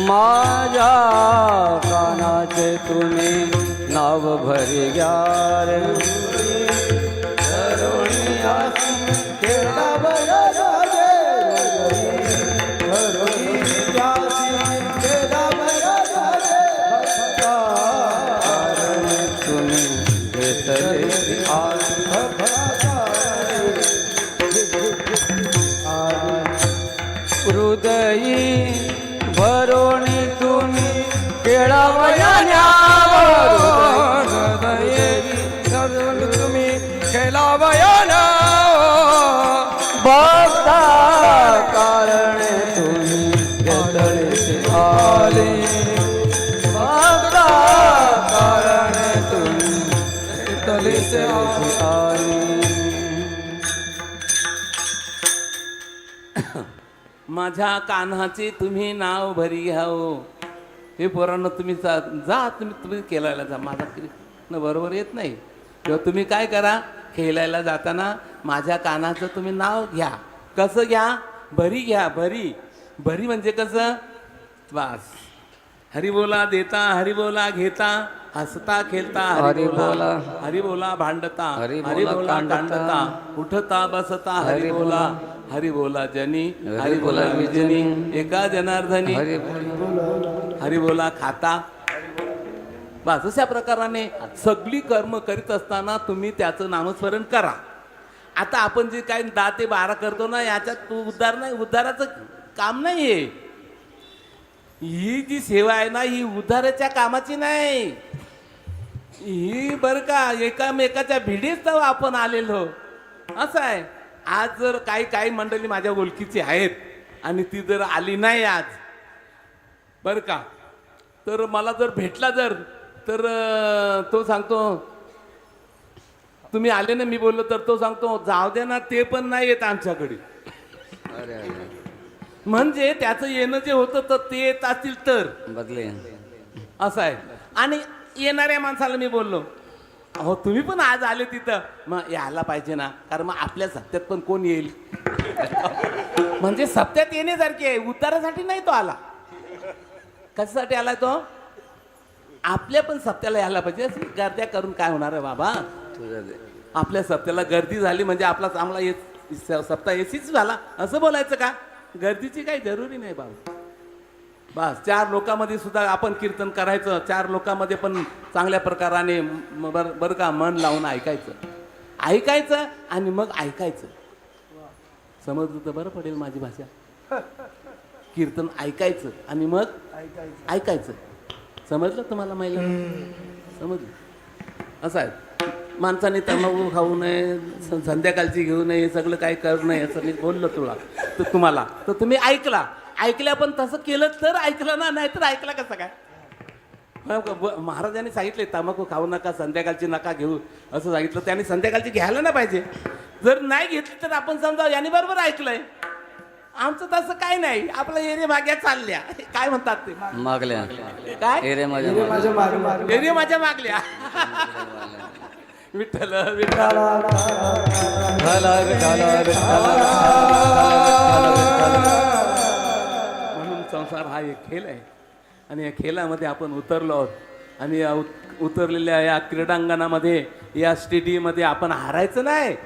माझ्या कानाचे तुम्ही नाव भरी घ्या रे. हृदयी भरून तुम्ही केळावया तुम्ही खेळावया ना. भक्ता कारणे तुम्ही तळेसे आले. भक्ता कारणे तुम्ही तळेसे आले. माझ्या कान्हाचे तुम्ही नाव भरी घ्यावं. हे पोरांना तुम्ही जा तुम्ही खेळायला जा. माझा कृष्ण बरोबर येत नाही. तेव्हा तुम्ही काय करा, खेळायला जाताना माझ्या कानाचं तुम्ही नाव घ्या. कसं घ्या? भरी घ्या. भरी म्हणजे कसं? बस हरिबोला देता, हरिबोला घेता, हसता खेळता हरिबोला, हरिबोला भांडता, हरिबोला कांडता, उठता बसता हरिबोला, हरिबोला जनी, हरिबोला विजनी, एका जनार्दनी, हरिबोला खाता. बस अशा प्रकाराने सगळी कर्म करीत असताना तुम्ही त्याचं नामस्मरण करा. आता आपण जे काय 10 ते 12 करतो ना, याच्यात उद्धाराचं काम नाही आहे. ही जी सेवा आहे ना, ही उद्धाराच्या कामाची नाही. ही बरं का, एकामेकाच्या भिडीच तर आपण आलेलो. असं आहे, आज जर काही मंडळी माझ्या ओळखीची आहेत आणि ती जर आली नाही आज बरं का, तर मला जर भेटला तर तो सांगतो तुम्ही आले ना, मी बोललो तर तो सांगतो जाऊ दे ना, ते पण नाही येत आमच्याकडे. अरे अरे म्हणजे त्याचं येणं जे होतं तर ते येत असतील तर बदले. असं आहे. आणि येणाऱ्या माणसाला मी बोललो अहो तुम्ही पण आज आले तिथं, मग यायला पाहिजे ना, कारण मग आपल्या सप्त्यात पण कोण येईल. म्हणजे सप्त्यात येण्यासारखी आहे, उद्धारासाठी नाही तो आला. कशासाठी आलाय तो? आपल्या पण सप्त्याला यायला पाहिजे. अशी गर्द्या करून काय होणार आहे बाबा. तुझं दे. आपल्या सप्त्याला गर्दी झाली म्हणजे आपला चांगला सप्ताह एसीच झाला असं बोलायचं का? गर्दीची काही जरुरी नाही बाबा. बस 4 लोकांमध्ये सुद्धा आपण कीर्तन करायचं, 4 लोकांमध्ये पण चांगल्या प्रकाराने बरं का मन लावून ऐकायचं आणि मग ऐकायचं. समजलं तर बरं पडेल माझी भाषा. कीर्तन ऐकायचं आणि मग ऐकायचं. समजलं तुम्हाला महिला? समजलं? असं आहे. माणसाने तंबाखू खाऊ नये, संध्याकाळची घेऊ नये, हे सगळं काही करू नये असं मी बोललो तुम्हाला. तर तुम्ही ऐकल्या पण तसं केलं तर ऐकलं ना, नाही तर ऐकला कसं काय? महाराजांनी सांगितले तंबाखू खाऊ नका, संध्याकाळची नका घेऊ असं सांगितलं. त्याने संध्याकाळची घ्यायला ना पाहिजे. जर नाही घेतली तर आपण समजा याने बरोबर ऐकलंय. आमचं तसं काय नाही, आपलं एरे माग्या चालल्या, काय म्हणतात ते मागल्या काय एरे माझ्या एरे माझ्या मागल्या. विठ्ठल विठ्ठल म्हणून संसार हा एक खेळ आहे आणि या खेळामध्ये आपण उतरलो आहोत आणि या उतरलेल्या या क्रीडांगणामध्ये, या स्टेडियममध्ये आपण हारायचं नाही.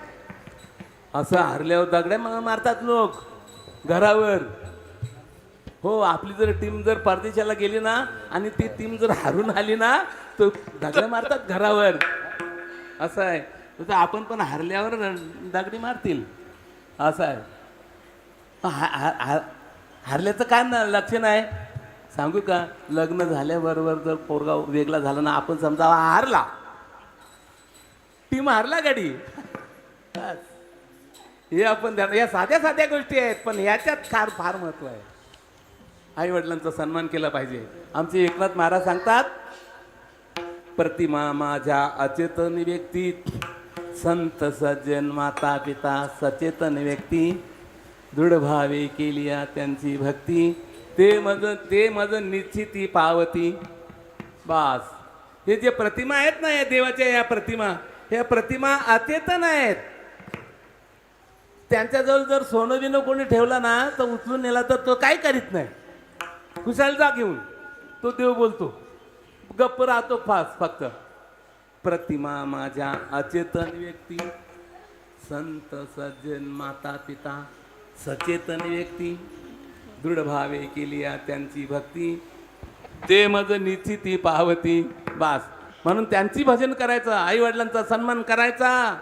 असं हारल्यावर दगड्या मारतात लोक घरावर. हो, आपली जर टीम जर परदेशाला गेली ना आणि ती टीम जर हारून आली ना तर दगड्या मारतात घरावर. असं आहे. तसं आपण पण हारल्यावर दगडी मारतील. असं आहे. हारल्याचं काय ना लक्षण आहे सांगू का? लग्न झाल्याबरोबर जर पोरगा वेगळा झाला ना, आपण समजा हारला, टीम हारला गाडी. हे आपण या साध्या गोष्टी आहेत, पण याच्यात फार महत्व आहे. आई वडिलांचा सन्मान केला पाहिजे. आमचे एकनाथ महाराज सांगतात, प्रतिमा माझ्या अचेतन व्यक्ती, संत सज्जन माता पिता सचेतन व्यक्ती, दृढभावे केलिया त्यांची भक्ती, ते मज निश्चिती पावती. बास. हे जे प्रतिमा आहेत ना, या देवाच्या ह्या प्रतिमा अचेतन आहेत. त्यांच्याजवळ जर सोनं बिनं कोणी ठेवला ना तर उचलून नेला तर तो काही करीत नाही. खुशाल जा घेऊन तो देव बोलतो, गप्प राहतो फक्त. प्रतिमा माझ्या अचेतन व्यक्ती, संत सज्जन माता पिता सचेतन व्यक्ती, दृढभावे केलिया त्यांची भक्ती, ते मज निश्चिती पावती. बास. म्हणून त्यांची भजन करायचं, आई वडिलांचा सन्मान करायचा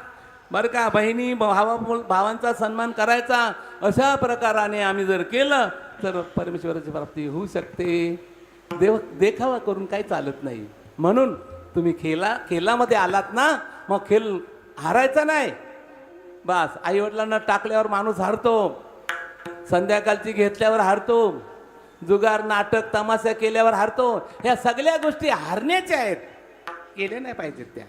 बरं का, बहिणी भावांचा सन्मान करायचा. अशा प्रकाराने आम्ही जर केलं तर परमेश्वराची प्राप्ती होऊ शकते. देखावा करून काही चालत नाही. म्हणून तुम्ही खेळामध्ये आलात ना, मग खेळ हारायचा नाही. बस. आई वडिलांना टाकल्यावर माणूस हारतो, संध्याकाळची घेतल्यावर हारतो, जुगार नाटक तमाशा केल्यावर हारतो. ह्या सगळ्या गोष्टी हारण्याच्या आहेत, केल्या नाही पाहिजेत त्या.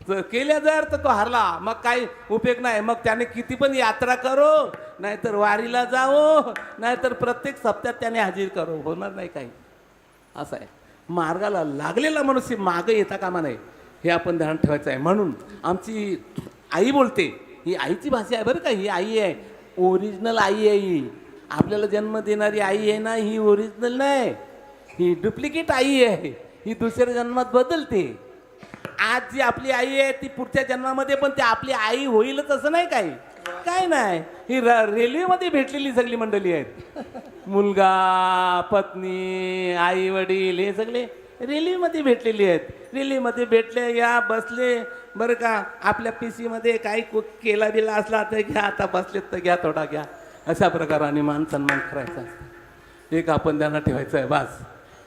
जर केल्या जर तर तो हारला, मग काही उपयोग नाही. मग त्याने किती पण यात्रा करो, नाहीतर वारीला जावो, नाहीतर प्रत्येक सप्त्यात त्याने हजेरी करो, होणार नाही काही. असं आहे. मार्गाला लागलेला मनुष्य मागं येता कामा नाही, हे आपण ध्यान ठेवायचं आहे. म्हणून आमची आई बोलते, ही आईची भाषा आहे बरं का. ही आई आहे, ओरिजिनल आई आहे. ही आपल्याला जन्म देणारी आई आहे ना, ही ओरिजिनल नाही, ही डुप्लिकेट आई आहे. ही दुसऱ्या जन्मात बदलते. आज जी आपली आई आहे ती पुढच्या जन्मामध्ये पण ती आपली आई होईलच असं नाही. काय नाही. ही रेल्वेमध्ये भेटलेली सगळी मंडळी आहेत. मुलगा, पत्नी, आई वडील हे सगळे रेल्वेमध्ये भेटलेली आहेत. रेल्वेमध्ये भेटले, या बसले बरं का. आपल्या पीसीमध्ये काही केला बिला असला तर घ्या, आता बसलेत तर घ्या, थोडा घ्या. अशा प्रकाराने मान सन्मान करायचा. एक आपण त्यांना ठेवायचं आहे. बास.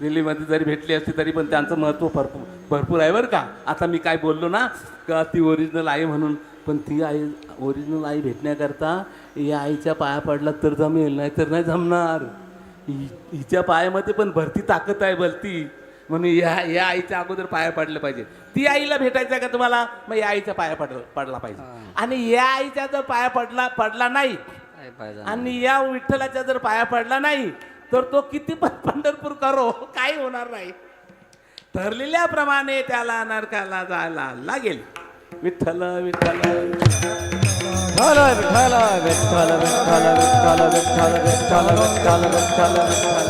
रेल्वेमध्ये जरी भेटली असती तरी पण त्यांचं महत्त्व भरपूर आहे बरं का. आता मी काय बोललो ना का ती ओरिजिनल आहे म्हणून, पण ती आई ओरिजिनल आई भेटण्याकरता या आईच्या पाया पडला तर जमेल, नाही तर नाही जमणार. हिच्या पायामध्ये पण भरती ताकद आहे भरती, म्हणून या आईच्या अगोदर पाया पडलं पाहिजे. ती आईला भेटायचं का तुम्हाला, मग या आईच्या पाया पडला पाहिजे. आणि या आईच्या जर पाया पडला नाही आणि या विठ्ठलाच्या जर पाया पडला नाही तर तो किती पण पंढरपूर करो काही होणार नाही. ठरलेल्याप्रमाणे त्याला नरकाला जायला लागेल. विठ्ठल विठ्ठल विठ्ठल विठ्ठल विठ्ठल विठ्ठल विठ्ठल विठ्ठल विठ्ठल विठ्ठल विठ्ठल.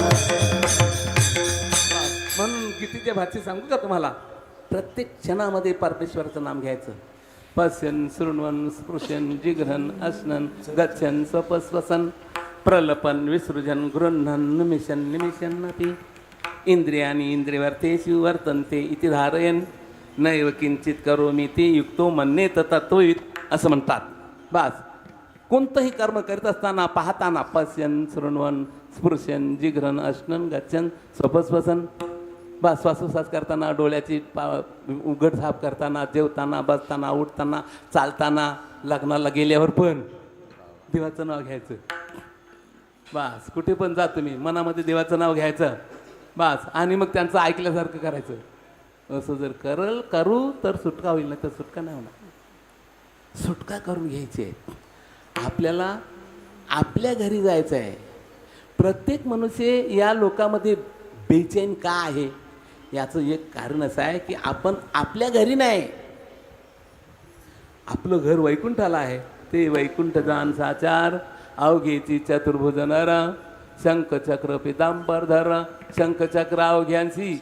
म्हणून कितीच्या भाषेत सांगू का तुम्हाला, प्रत्येक क्षणामध्ये परमेश्वराचं नाम घ्यायचं. पश्यन शृण्वन स्पृशन जिघ्रन अश्नन गच्छन स्वपस्वसन प्रलपन विसृजन गृह्णन निमिषन निमिषन्नपि इंद्रियानी इंद्रियवर्तेषु वर्तन्ते इति धारयन नैव किंचित करोमि ते युक्तो मन्येत तत्त्वविद असं म्हणतात. बस कोणतंही कर्म करीत असताना पाहताना पश्यन शृण्वन स्पृशन जिघ्रन अश्नन गच्छन स्वपस्वसन, बस श्वासोश्वास करताना डोळ्याची उघडझाप करताना जेवताना बसताना उठताना चालताना लग्नाला गेल्यावर पण देवाचं नाव घ्यायचं. बस कुठे पण जा तुम्ही मनामध्ये देवाचं नाव घ्यायचं बस, आणि मग त्यांचं ऐकल्यासारखं करायचं. असं जर करू तर सुटका होईल, नाही तर सुटका नाही होणार. सुटका करून घ्यायची आहे. आपल्याला आपल्या घरी जायचं आहे. प्रत्येक मनुष्य या लोकामध्ये बेचैन का आहे याचं एक कारण असं आहे की आपण आपल्या घरी नाही, आपलं घर वैकुंठाला आहे. ते वैकुंठ जाण साचार अवघेची चतुर्भुज नर शंखचक्र पितांबरधर शंखचक्र अवघ्यांशी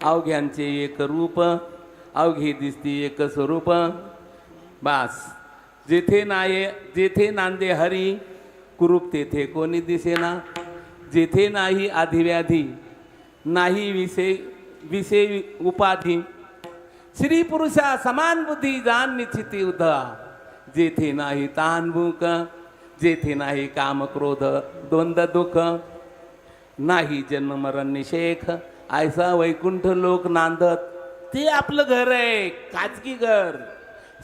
अवघ्यांचे एक रूप अवघे दिसती एक स्वरूप. बास जेथे नांदे हरी कुरूप तेथे कोणी दिसेना, जेथे नाही आधिव्याधी नाही विषय उपाधी श्री पुरुषा समान बुद्धी जाण निश्चिती उधा, जेथे नाही तान भूक जेथे नाही काम क्रोध द्वंद्व दुःख नाही जन्म मरण निषेख ऐसा वैकुंठ लोक नांदत. ते आपलं घर आहे, खाजगी घर,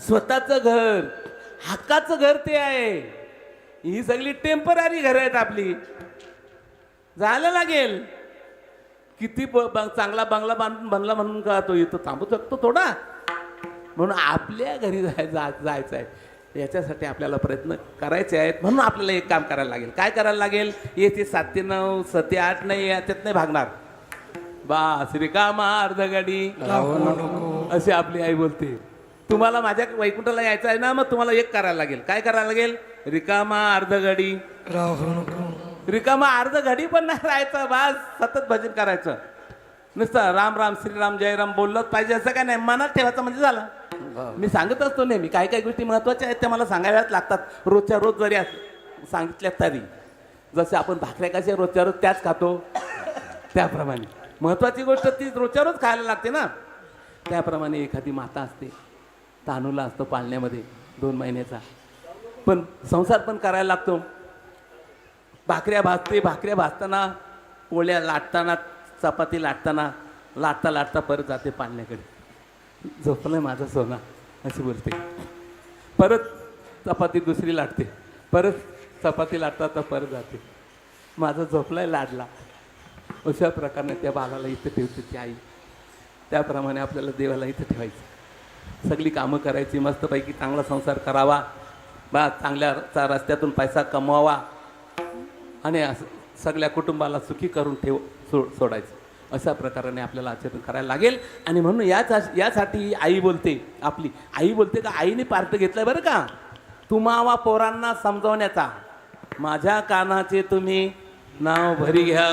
स्वतःचं घर, हक्काचं घर ते आहे. ही सगळी टेम्पररी घरं आहेत आपली. जायला लागेल. किती चांगला बंगला बनला म्हणून का तो इथं थांबू शकतो थोडा, म्हणून आपल्या घरी जायचं आहे. याच्यासाठी आपल्याला प्रयत्न करायचे आहेत. म्हणून आपल्याला एक काम करायला लागेल. काय करायला लागेल, येथे 7 ते 9 7 ते 8 नाही, याच्यात नाही भागणार. बा रिकामा अर्धगडी अशी आपली आई बोलते. तुम्हाला माझ्या वैकुंठाला यायचं आहे ना, मग तुम्हाला एक करायला लागेल. काय करायला लागेल, रिकामा अर्धगडी रिकामा अर्धगडी पण नाही राहायचं. बास सतत भजन करायचं. नुसतं राम राम श्रीराम जयराम बोललंच पाहिजे असं काय नाही, मनात ठेवायचं म्हणजे झालं. मी सांगत असतो नेहमी काही काही गोष्टी महत्त्वाच्या आहेत त्या मला सांगाव्याच लागतात. रोजच्या रोज जरी सांगितल्या तरी, जसे आपण भाकऱ्या कशा रोजच्या रोज त्याच खातो त्याप्रमाणे महत्त्वाची गोष्ट ती रोजच्या रोज खायला लागते ना. त्याप्रमाणे एखादी माता असते, तानूला असतो पाळण्यामध्ये 2 महिन्याचा, पण संसार पण करायला लागतो. भाकऱ्या भाजते, भाकऱ्या भाजताना पोळ्या लाटताना चपाती लाटताना लाटता लाटता परत जाते पाळण्याकडे. झोपलंय माझा सोना अशी बोलते. परत चपाती दुसरी लाटते, परत चपाती लाटता तर परत जाते. माझा झोपलाय लाडला. अशा प्रकारे त्या बाळाला इथं ठेवते ती आई. त्याप्रमाणे आपल्याला देवाला इथं ठेवायचं. सगळी कामं करायची, मस्तपैकी चांगला संसार करावा, बा चांगल्या रस्त्यातून पैसा कमवावा आणि असं सगळ्या कुटुंबाला सुखी करून सोडायचं. अशा प्रकाराने आपल्याला आचरण करायला लागेल. आणि म्हणून यासाठी आई बोलते, आपली आई बोलते का आईने पार्ट घेतलंय बरं का तुम्हावा पोरांना समजवण्याचा. माझ्या कानाचे तुम्ही नाव भरी घ्या.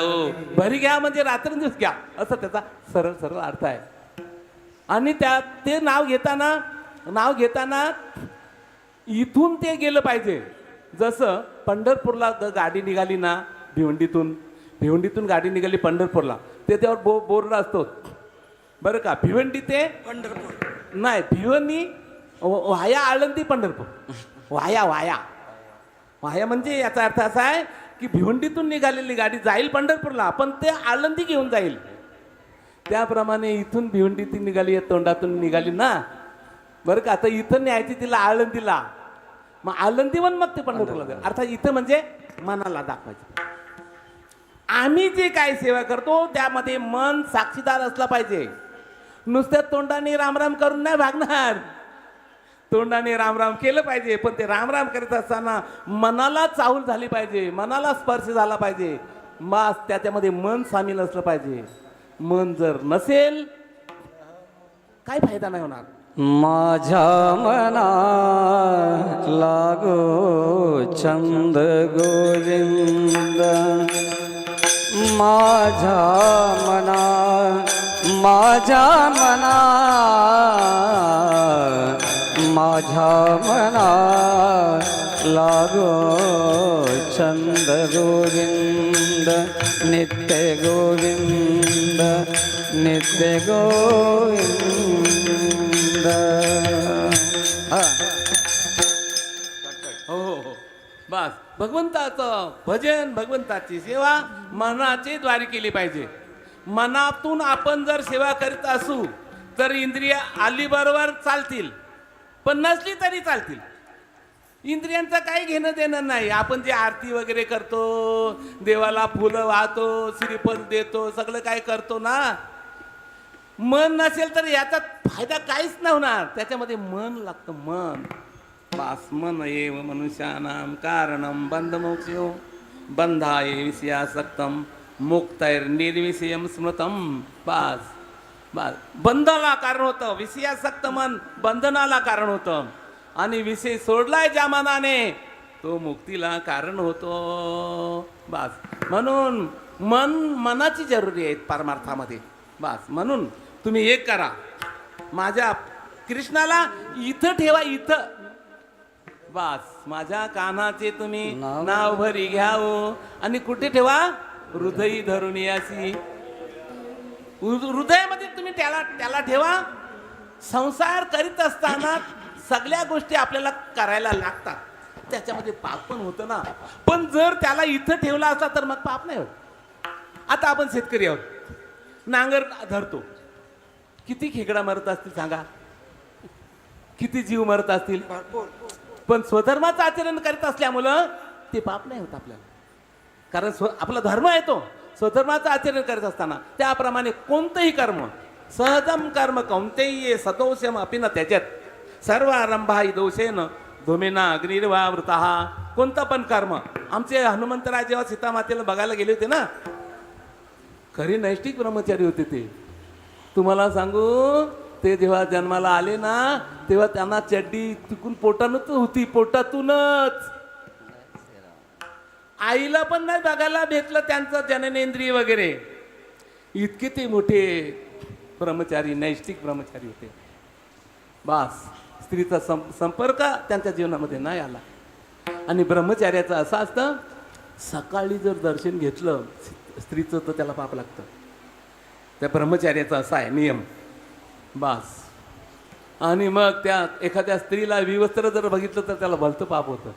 भरी घ्या म्हणजे रात्रंदिवस घ्या असं त्याचा सरळ सरळ अर्थ आहे. आणि ते नाव घेताना इथून ते गेलं पाहिजे. जसं पंढरपूरला गाडी निघाली ना, भिवंडीतून गाडी निघाली पंढरपूरला, ते त्यावर बोर्ड असतो बरं का. भिवंडी ते पंढरपूर नाही, भिवंडी वाया आळंदी पंढरपूर. वाया म्हणजे याचा अर्थ असा आहे की भिवंडीतून निघालेली गाडी जाईल पंढरपूरला, पण ते आळंदी घेऊन जाईल. त्याप्रमाणे इथून भिवंडीतून निघाली, तोंडातून निघाली ना, बरं का. आता इथं न्यायची तिला आळंदीला, मग आळंदीवर मग ते पंढरपूरला जाईल. अर्थात इथं म्हणजे मनाला दाखवायचं. आम्ही जे काय सेवा करतो त्यामध्ये मन साक्षीदार असला पाहिजे. नुसत्या तोंडाने रामराम करून नाही भागणार. तोंडाने रामराम केलं पाहिजे, पण ते रामराम करत असताना मनाला चाहूल झाली पाहिजे, मनाला स्पर्श झाला पाहिजे, मास त्याच्यामध्ये मन सामील असलं पाहिजे. मन जर नसेल काय फायदा नाही होणार. माझ्या मना लागो छंद गोविंद, माझ्या मना माझ्या मना लागो छंद गोविंद, नित्य गोविंद नित्य गोविंद. हो हो हो, बस. भगवंताचं भजन, भगवंताची सेवा मनाची द्वारे केली पाहिजे. मनातून आपण जर सेवा करीत असू तर इंद्रिय आली बरोबर चालतील, पण नसली तरी चालतील. इंद्रियांचं काही घेणं देणं नाही. आपण जे आरती वगैरे करतो, देवाला फुलं वाहतो, श्रीफल देतो, सगळं काय करतो ना, मन नसेल तर याचा फायदा काहीच नाही होणार. त्याच्यामध्ये मन लागतं, मन. बास. मन एव मनुष्यानां कारणं बंधमोक्षो बंधाय विषयासक्तम मुक्तैर निर्विषयम स्मृतम. बास बास. बंधाला कारण होतं, विषयासक्त मन बंधनाला कारण होतं, आणि विषय सोडलाय ज्या मनाने तो मुक्तीला कारण होतो. बास. म्हणून मनाची जरुरी आहे परमार्थामध्ये. बास. म्हणून तुम्ही एक करा, माझ्या कृष्णाला इथं ठेवा, इथं. बास. माझ्या कानाचे तुम्ही नाव भरी घ्यावं, आणि कुठे ठेवा? हृदयी धरून यासी. हृदयामध्ये तुम्ही त्याला ठेवा. संसार करीत असताना सगळ्या गोष्टी आपल्याला करायला लागतात, त्याच्यामध्ये पाप पण होतं ना. पण जर त्याला इथं ठेवला असता तर मग पाप नाही होत. आता आपण शेतकरी आहोत, नांगर धरतो, किती खेकडा मरत असतील सांगा, किती जीव मरत असतील. पण स्वधर्माचं आचरण करीत असल्यामुळं ते पाप नाही होत आपल्याला, कारण आपला धर्म आहे तो. स्वधर्माचं आचरण करत असताना त्याप्रमाणे कोणतंही कर्म, सहजम कर्म कोणतेही सदोषम अपि न त्याच्यात सर्व आरंभा दोषेन धूमेना अग्निर्वावृता. कोणतं पण कर्म. आमचे हनुमंतराय जेव्हा सीतामातेला बघायला गेले होते ना, खरी नैष्टिक ब्रह्मचारी होते ते. तुम्हाला सांगू, ते जेव्हा जन्माला आले ना, तेव्हा त्यांना चड्डी तिकून पोटानच होती, पोटातूनच. आईला पण नाही बघायला भेटलं त्यांचं जननेंद्रिय वगैरे. इतके ते मोठे ब्रह्मचारी, नैष्टिक ब्रह्मचारी होते. बास. स्त्रीचा संपर्क त्यांच्या जीवनामध्ये नाही आला. आणि ब्रह्मचार्याचं असं असतं, सकाळी जर दर्शन घेतलं स्त्रीचं तर त्याला पाप लागतं. त्या ब्रह्मचार्याचा असा आहे नियम. बास. आणि मग त्या एखाद्या स्त्रीला विवस्त्र जर बघितलं तर त्याला भलतं पाप होतं.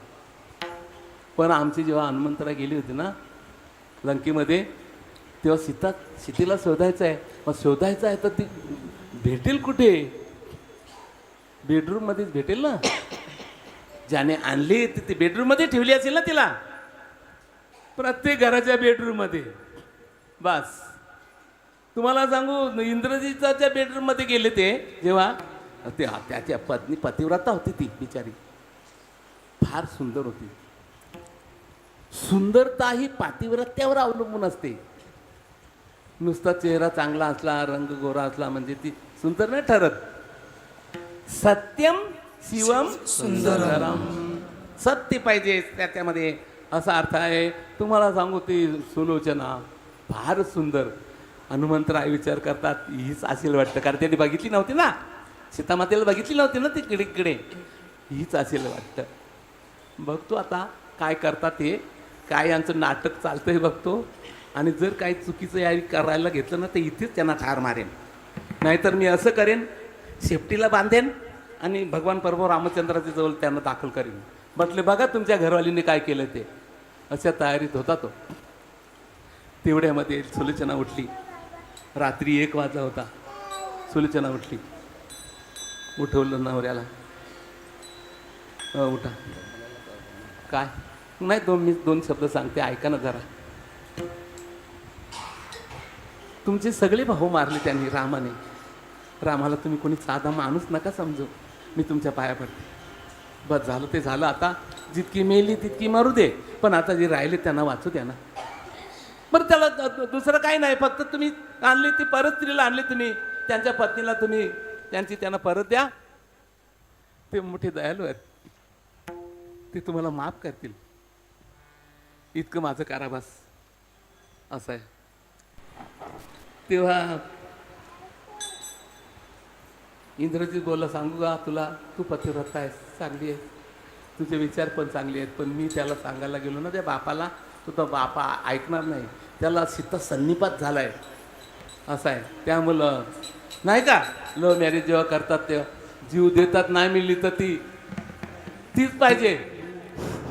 पण आमची जेव्हा हनुमंतराय गेली होती ना लंकेमध्ये, तेव्हा सीतेला शोधायचं आहे. मग शोधायचं आहे तर ती भेटेल कुठे? बेडरूम मध्येच भेटेल ना. ज्याने आणली ती बेडरूम मध्ये ठेवली असेल ना तिला, प्रत्येक घराच्या बेडरूम मध्ये. बस. तुम्हाला सांगू, इंद्रजीच्या बेडरूम मध्ये गेले ते जेव्हा, त्याच्या पत्नी पतिव्रता होती ती बिचारी, फार सुंदर होती. सुंदरता ही पातिव्रत्यावर अवलंबून असते. नुसता चेहरा चांगला असला, रंग गोरा असला म्हणजे ती सुंदर नाही ठरत. सत्यम शिवम सुंदरम. सत्य पाहिजे त्याच्यामध्ये, असा अर्थ आहे. तुम्हाला सांगू, ती सुलोचना फार सुंदर. हनुमंतराय विचार करतात, हीच असेल वाटतं, कारण त्यांनी बघितली नव्हती ना, सीतामातेला बघितली नव्हती ना ती कडे, हीच असेल वाटतं. बघतो आता काय करतात ते, काय यांचं नाटक चालतंय बघतो. आणि जर काही चुकीचं यारी करायला घेतलं ना तर इथेच त्यांना ठार मारेन. नाहीतर मी असं करेन, शेपटीला बांधेन आणि भगवान प्रभू रामचंद्राच्या जवळ त्यांना दाखल करेन. म्हटले बघा तुमच्या घरवालीने काय केलं ते. अशा तयारीत होता तो. तेवढ्यामध्ये सुलोचना उठली. रात्री 1 वाजला होता. सुलोचना उठली. उठवलं नवऱ्याला. उठा. काय नाही, मी दोन शब्द सांगते, ऐका ना जरा. तुमचे सगळे भाऊ मारले त्यांनी रामाने. रामाला तुम्ही कोणी साधा माणूस नका समजू. मी तुमच्या पाया पडते. बस झालं ते झालं. आता जितकी मेली तितकी मारू दे, पण आता जे राहिले त्यांना वाचू द्या ना. बरं त्याला दुसरं काही नाही, फक्त तुम्ही आणली ती परत स्त्रीला आणली तुम्ही, त्यांच्या पत्नीला तुम्ही त्यांना परत द्या. ते मोठे दयालू आहेत, ते तुम्हाला माफ करतील. इतकं माझं काराबास असं आहे. तेव्हा इंद्रजित बोलला, सांगू का तुला, तू पतिव्रता आहेस, चांगली आहे, तुझे विचार पण चांगले आहेत, पण मी त्याला सांगायला गेलो ना त्या बापाला, तो तर बापा ऐकणार नाही, त्याला सीता सन्निपात झालाय असं आहे. त्यामुळं नाही का लव्ह मॅरेज जेव्हा करतात तेव्हा जीव देतात, नाही मिळली तर तीच पाहिजे,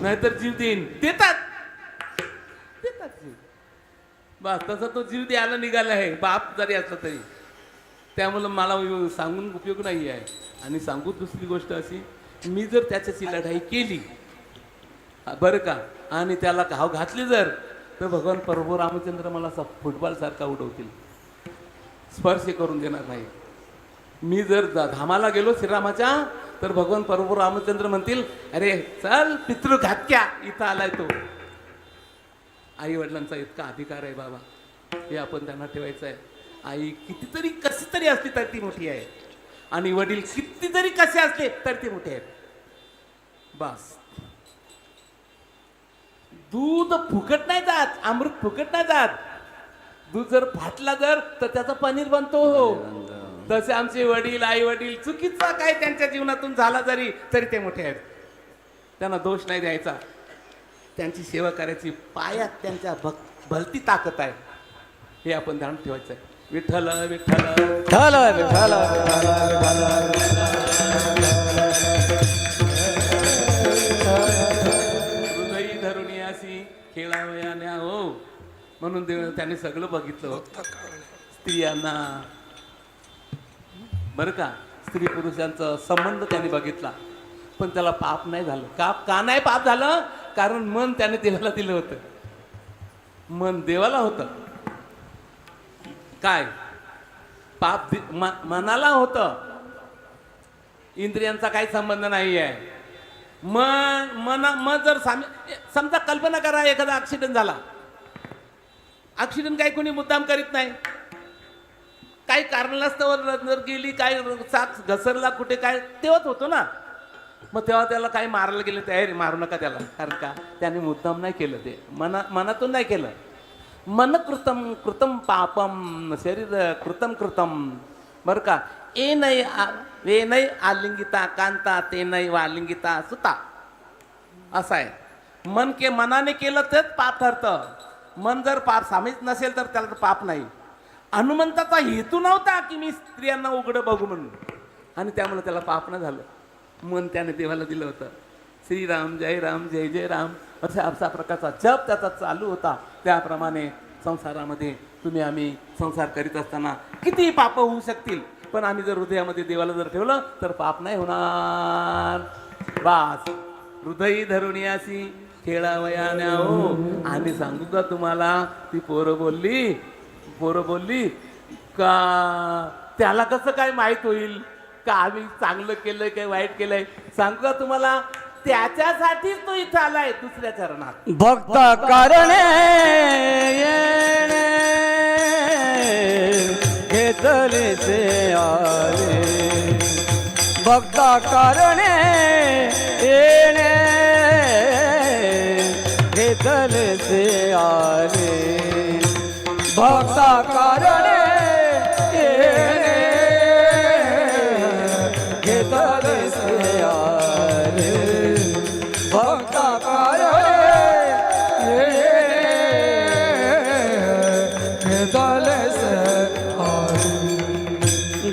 नाहीतर जीव देईन, देतात जीव. बस तसा तो जीव द्यायला निघाला आहे, बाप जरी असला तरी. त्यामुळं मला सांगून उपयोग नाही आहे. आणि सांगू दुसरी गोष्ट अशी, मी जर त्याच्याशी लढाई केली बरं का, आणि त्याला घाव घातली जर, तर भगवान प्रभू रामचंद्र मला असा फुटबॉलसारखा उडवतील, स्पर्श करून देणार नाही. मी जर धामाला गेलो श्रीरामाच्या, तर भगवान प्रभू रामचंद्र म्हणतील, अरे चल पितृ घातक्या, इथं आलाय तो. आई वडिलांचा इतका अधिकार आहे बाबा, हे आपण त्यांना ठेवायचं आहे. आई कितीतरी कशी तरी असली तर ती मोठी आहे, आणि वडील कितीतरी कसे असले तर ते मोठे आहेत. बस दूध फुकट नाही जात, अमृत फुकट नाही जात. दूध जर फाटला जर तर त्याचा पनीर बनतो. तसे आमचे वडील, आई वडील, चुकीचा काय त्यांच्या जीवनातून झाला जरी तरी ते मोठे आहेत. त्यांना दोष नाही द्यायचा, त्यांची सेवा करायची. पायात त्यांच्या भलती ताकद आहे, हे आपण ध्यान ठेवायचं आहे. विठ्ठल विठ्ठल विठ्ठल विठ्ठल हृदयी धरुणी अशी खेळावयाने हो, म्हणून त्याने सगळं बघितलं स्त्रियांना, बरं का, स्त्री पुरुषांचा संबंध त्याने बघितला, पण त्याला पाप नाही झालं. का नाही पाप झालं? कारण मन त्याने देवाला दिलं होतं. मन देवाला होतं. काय पाप मनाला होतं, इंद्रियांचा काही संबंध नाही आहे. मन जर समजा कल्पना करा, एखादा ऍक्सिडेंट झाला. ऍक्सिडेंट काही कोणी मुद्दाम करीत नाही, काही कारणास्तव जर गेली, काय चाक घसरला कुठे काय, तेव्हाच होतो ना. मग तेव्हा त्याला काही मारायला गेले, तयारी मारू नका त्याला, कारण का त्याने मुद्दाम नाही केलं, ते मनातून नाही केलं. मन कृतम पापम, शरीर कृतम, बरं का. ए नाही आलिंगिता कांता, ते नाही वालिंगिता सुता, असं आहे. मनाने केलं तेच पाप ठरतं. मन जर पाप सामीच नसेल तर त्याला पाप नाही. हनुमंताचा हेतू नव्हता की मी स्त्रियांना उघडं बघू म्हणून, आणि त्यामुळे त्याला पाप न झालं. मन त्याने देवाला दिलं होतं. श्रीराम जय राम जय जय राम असा प्रकारचा जप त्याचा चालू होता. त्याप्रमाणे संसारामध्ये आम्ही संसार करीत असताना किती पाप होऊ शकतील, पण आम्ही जर हृदयामध्ये देवाला जर ठेवलं तर पाप नाही होणार. बास हृदयी धरुणी अशी खेळावयाने हो. आणि सांगू का तुम्हाला, ती पोरं बोलली का त्याला कसं काय माहित होईल का आम्ही चांगलं केलंय काय वाईट केलंय? सांगू का तुम्हाला, त्याच्यासाठीच तो इथं आलाय दुसऱ्या चरणात. भक्त करणे येणे घेतले से आले, भक्त करणे येणे घेतले से आले, भक्त करणे येणे घेतले से आले, भक्त करणे घेतले से आले.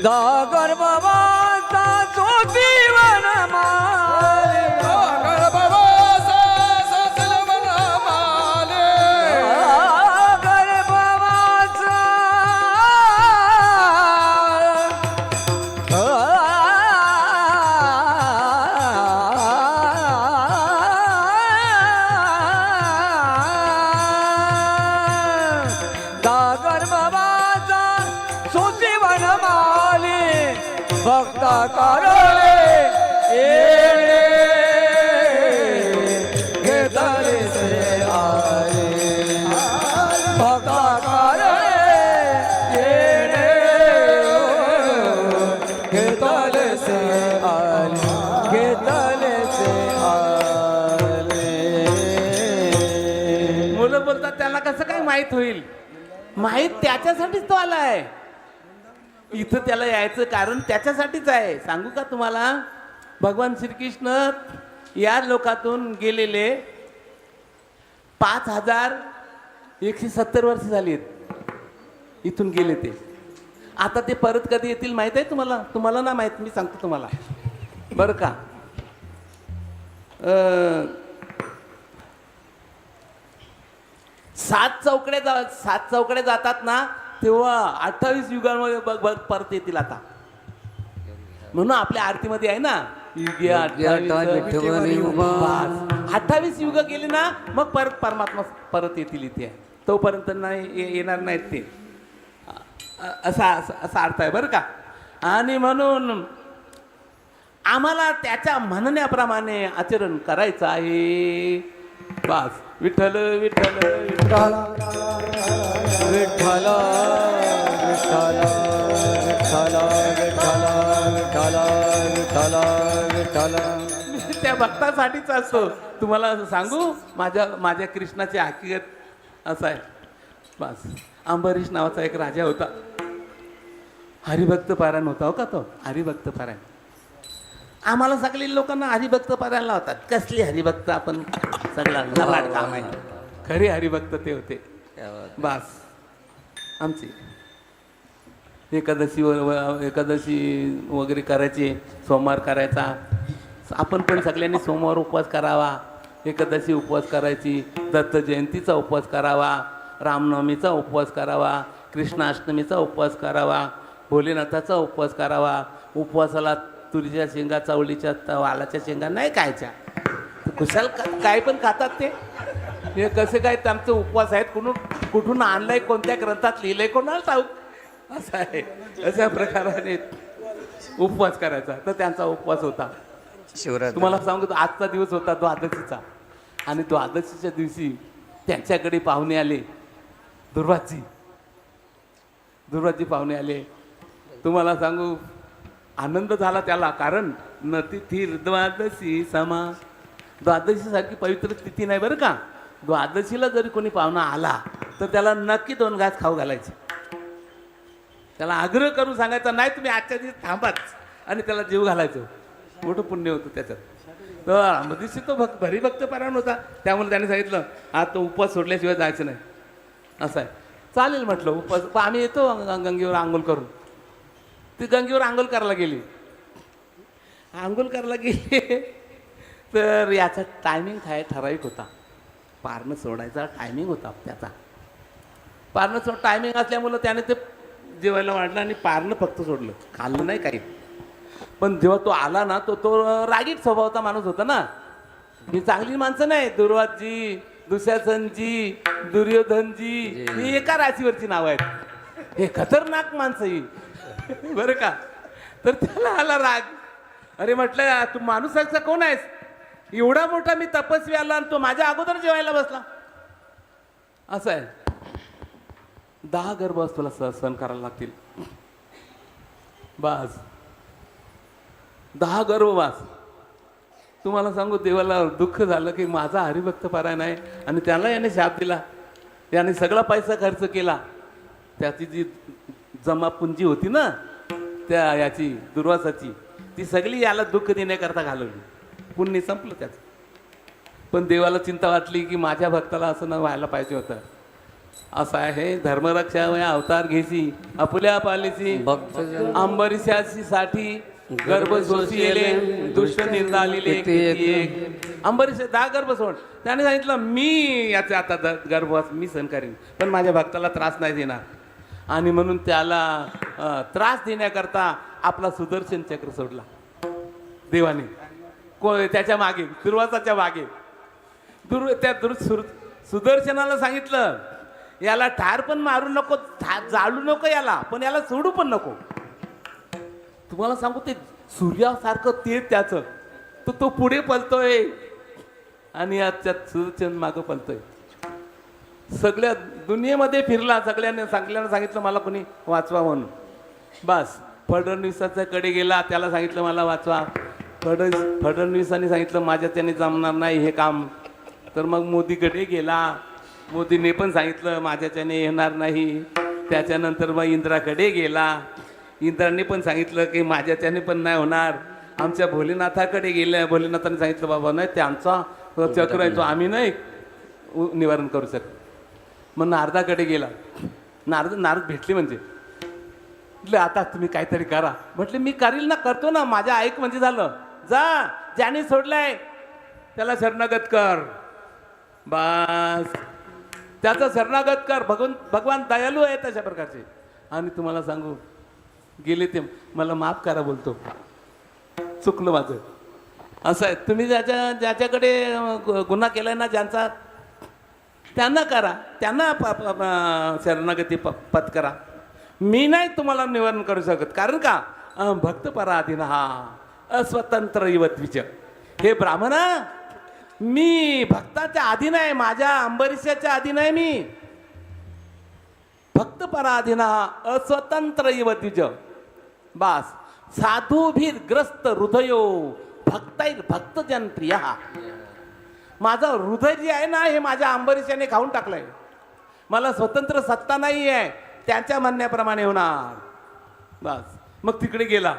दागर बाबाचा जो जीवन माले, दागर बाबाचा सजवन माले, दागर बाबाचा कारणे येणे घेतले से आले भक्ता कारणे येणे घेतले से आले घेतले से आले. मुलं बोलतात त्याला कसं काय माहित होईल? माहित त्याच्यासाठीच तो आलाय. इथं त्याला यायचं कारण त्याच्यासाठीच आहे. सांगू का तुम्हाला? भगवान श्रीकृष्ण या लोकातून गेलेले 5170 वर्ष झाली आहेत. इथून गेले ते. आता ते परत कधी येतील माहित आहे तुम्हाला? तुम्हाला ना माहित, मी सांगतो तुम्हाला बरं का. 7 चौकडे जातात ना, तेव्हा 28 युगांमध्ये बघ परत येतील आता. म्हणून आपल्या आरतीमध्ये आहे ना, युगे 28 युग गेली ना, मग परत परमात्मा परत येतील इथे. तोपर्यंत नाही येणार नाहीत ते. असा अर्थ आहे बरं का. आणि म्हणून आम्हाला त्याच्या म्हणण्याप्रमाणे आचरण करायचं आहे. बस. विठ्ठल विठ्ठल विठ्ठल विठ्ठल विठ्ठल विठ्ठल विठ्ठल विठ्ठल विठ्ठल विठ्ठल. त्या भक्तासाठीच असतो. तुम्हाला सांगू, माझ्या कृष्णाची हकीकत असं आहे. बस. अंबरीश नावाचा एक राजा होता. हरिभक्त पारायण होता हो का तो? हरिभक्त पारायण. आम्हाला सगळी लोकांना हरिभक्त पारायण लावतात. कसली हरिभक्त? आपण सगळा लबाड काम आहे. खरे हरिभक्त ते होते. बस. आमची एकादशी वगैरे करायची, सोमवार करायचा. आपण पण सगळ्यांनी सोमवार उपवास करावा, एकादशी उपवास करायची, दत्त जयंतीचा उपवास करावा, रामनवमीचा उपवास करावा, कृष्णाष्टमीचा उपवास करावा, भोलेनाथाचा उपवास करावा. उपवासाला तुरीच्या शेंगा, चवळीच्या वालाच्या शेंगा नाही खायच्या. कुशाल काय पण खातात ते. हे कसे काय त्यांचे उपवास आहेत? कुठून आणलंय, कोणत्या ग्रंथात लिहिलंय, कोणाला ठाऊक. असं आहे. अशा प्रकाराने उपवास करायचा. तर त्यांचा उपवास होता. तुम्हाला सांगतो, आजचा दिवस होता द्वादशीचा. आणि द्वादशीच्या दिवशी त्यांच्याकडे पाहुणे आले. दुर्वाजी पाहुणे आले. तुम्हाला सांगू, आनंद झाला त्याला. कारण न तिथी द्वादशी समा. द्वादशीसारखी पवित्र तिथी नाही बरं का. द्वादशीला जरी कोणी पाहुणा आला तर त्याला नक्की 2 घास खाऊ घालायचे. त्याला आग्रह करून सांगायचा, नाही तुम्ही आजच्या दिवशी थांबाच, आणि त्याला जीव घालायचं. मोठं पुण्य होतं त्याच्यात. तर दिवशी तो हरिभक्त पारायण होता. त्यामुळे त्याने सांगितलं, आज तो उपवास सोडल्याशिवाय जायचं नाही. असं आहे. चालेल म्हटलं उपवास. पण आम्ही येतो गंगेवर आंघोळ करून. ती गंगेवर आंघोळ करायला गेली. तर याचा टायमिंग ठराविक होता. पारणं सोडायचा टायमिंग होता त्याचा. पारणं टायमिंग असल्यामुळं त्याने ते जेवायला वाढलं आणि पारणं फक्त सोडलं, खाल्लं नाही काही. पण जेव्हा तो आला ना, तो रागीट स्वभावाचा माणूस होता ना. ही चांगली माणसं नाही. दुर्वाजी, दुःशासनजी, दुर्योधनजी, ही एका राशीवरची नावं आहेत. हे खतरनाक माणसं ही. बरं का. तर त्याला आला राग. अरे म्हटलं, तू माणूसाचा कोण आहेस? एवढा मोठा मी तपस्वी आला आणि तो माझ्या अगोदर जेवायला बसला. असं आहे. 10 गर्भवास तुला सहन करायला लागतील. बस. 10 गर्भवास. तुम्हाला सांगू, देवाला दुःख झालं की माझा हरिभक्त पारायण आहे आणि त्याला याने शाप दिला. याने सगळा पैसा खर्च केला. त्याची जी जमापुंजी होती ना, त्या याची दुर्वासाची, ती सगळी याला दुःख देण्याकरता घालवली. पुण्य संपलं त्याचं. पण देवाला चिंता वाटली की माझ्या भक्ताला असं न व्हायला पाहिजे होतं. असं आहे. धर्मरक्षा अवतार घेसी आपुल्या पालिसी अंबरीशाची साठी गर्भ सोशिले दुष्ट निंदालेले. अंबरीश 10 गर्भ सोड. त्याने सांगितलं, मी याचे आता गर्भवास मी सहन करीन, पण माझ्या भक्ताला त्रास नाही देणार. आणि म्हणून त्याला त्रास देण्याकरता आपला सुदर्शन चक्र सोडला देवाने. त्याच्या मागे, दुर्वासाच्या मागे. सुदर्शनाला सांगितलं, याला ठार पण मारू नको, जाळू नको याला, पण याला सोडू पण नको. तुम्हाला सांगू, ते सूर्यासारखं तेज त्याचं, तो पुढे पलतोय आणि आजच्या सुदर्शन मागं पलतोय. सगळ्या दुनियेमध्ये फिरला, सगळ्यांना सांगितलं मला कोणी वाचवा म्हणून. बस फडणवीसाच्या कडे गेला, त्याला सांगितलं मला वाचवा. फडणवीसांनी सांगितलं माझ्याच्याने जमणार नाही हे काम. तर मग मोदीकडे गेला, मोदीने पण सांगितलं माझ्याच्याने येणार नाही. त्याच्यानंतर मग इंद्राकडे गेला, इंद्राने पण सांगितलं की माझ्याच्याने पण नाही होणार. आमच्या भोलेनाथाकडे गेल्या, भोलेनाथाने सांगितलं बाबा नाही त्यांचा चक्र आहे तो आम्ही नाही निवारण करू शकत. मग नारदाकडे गेला, नारद भेटले म्हणजे म्हटलं आता तुम्ही काहीतरी करा. म्हटले मी करील ना, करतो ना, माझ्या ऐक म्हणजे झालं. जा ज्याने सोडलाय त्याला शरणागत कर, बस त्याचं शरणागत कर. भगवान दयालू आहे तशा प्रकारचे. आणि तुम्हाला सांगू गेले ते मला माफ करा बोलतो, चुकलं माझं. असं आहे, तुम्ही ज्याच्याकडे गुन्हा केलाय ना ज्यांचा, त्यांना करा, त्यांना शरणागती पत्करा. मी नाही तुम्हाला निवारण करू शकत. कारण का भक्त पराधीन हा अस्वतंत्र युवत्विच. हे ब्राह्मणा, मी भक्ताच्या अधीन आहे, माझ्या अंबरीशाच्या अधीन आहे मी. भक्त पराधीन हा अस्वतंत्र युवत्विच. बास साधूभिर्ग्रस्त हृदयो भक्तजन प्रिय. माझं हृदय जे आहे ना हे माझ्या अंबरीशाने खाऊन टाकलंय. मला स्वतंत्र सत्ता नाही आहे, त्यांच्या म्हणण्याप्रमाणे होणार. बस मग तिकडे गेला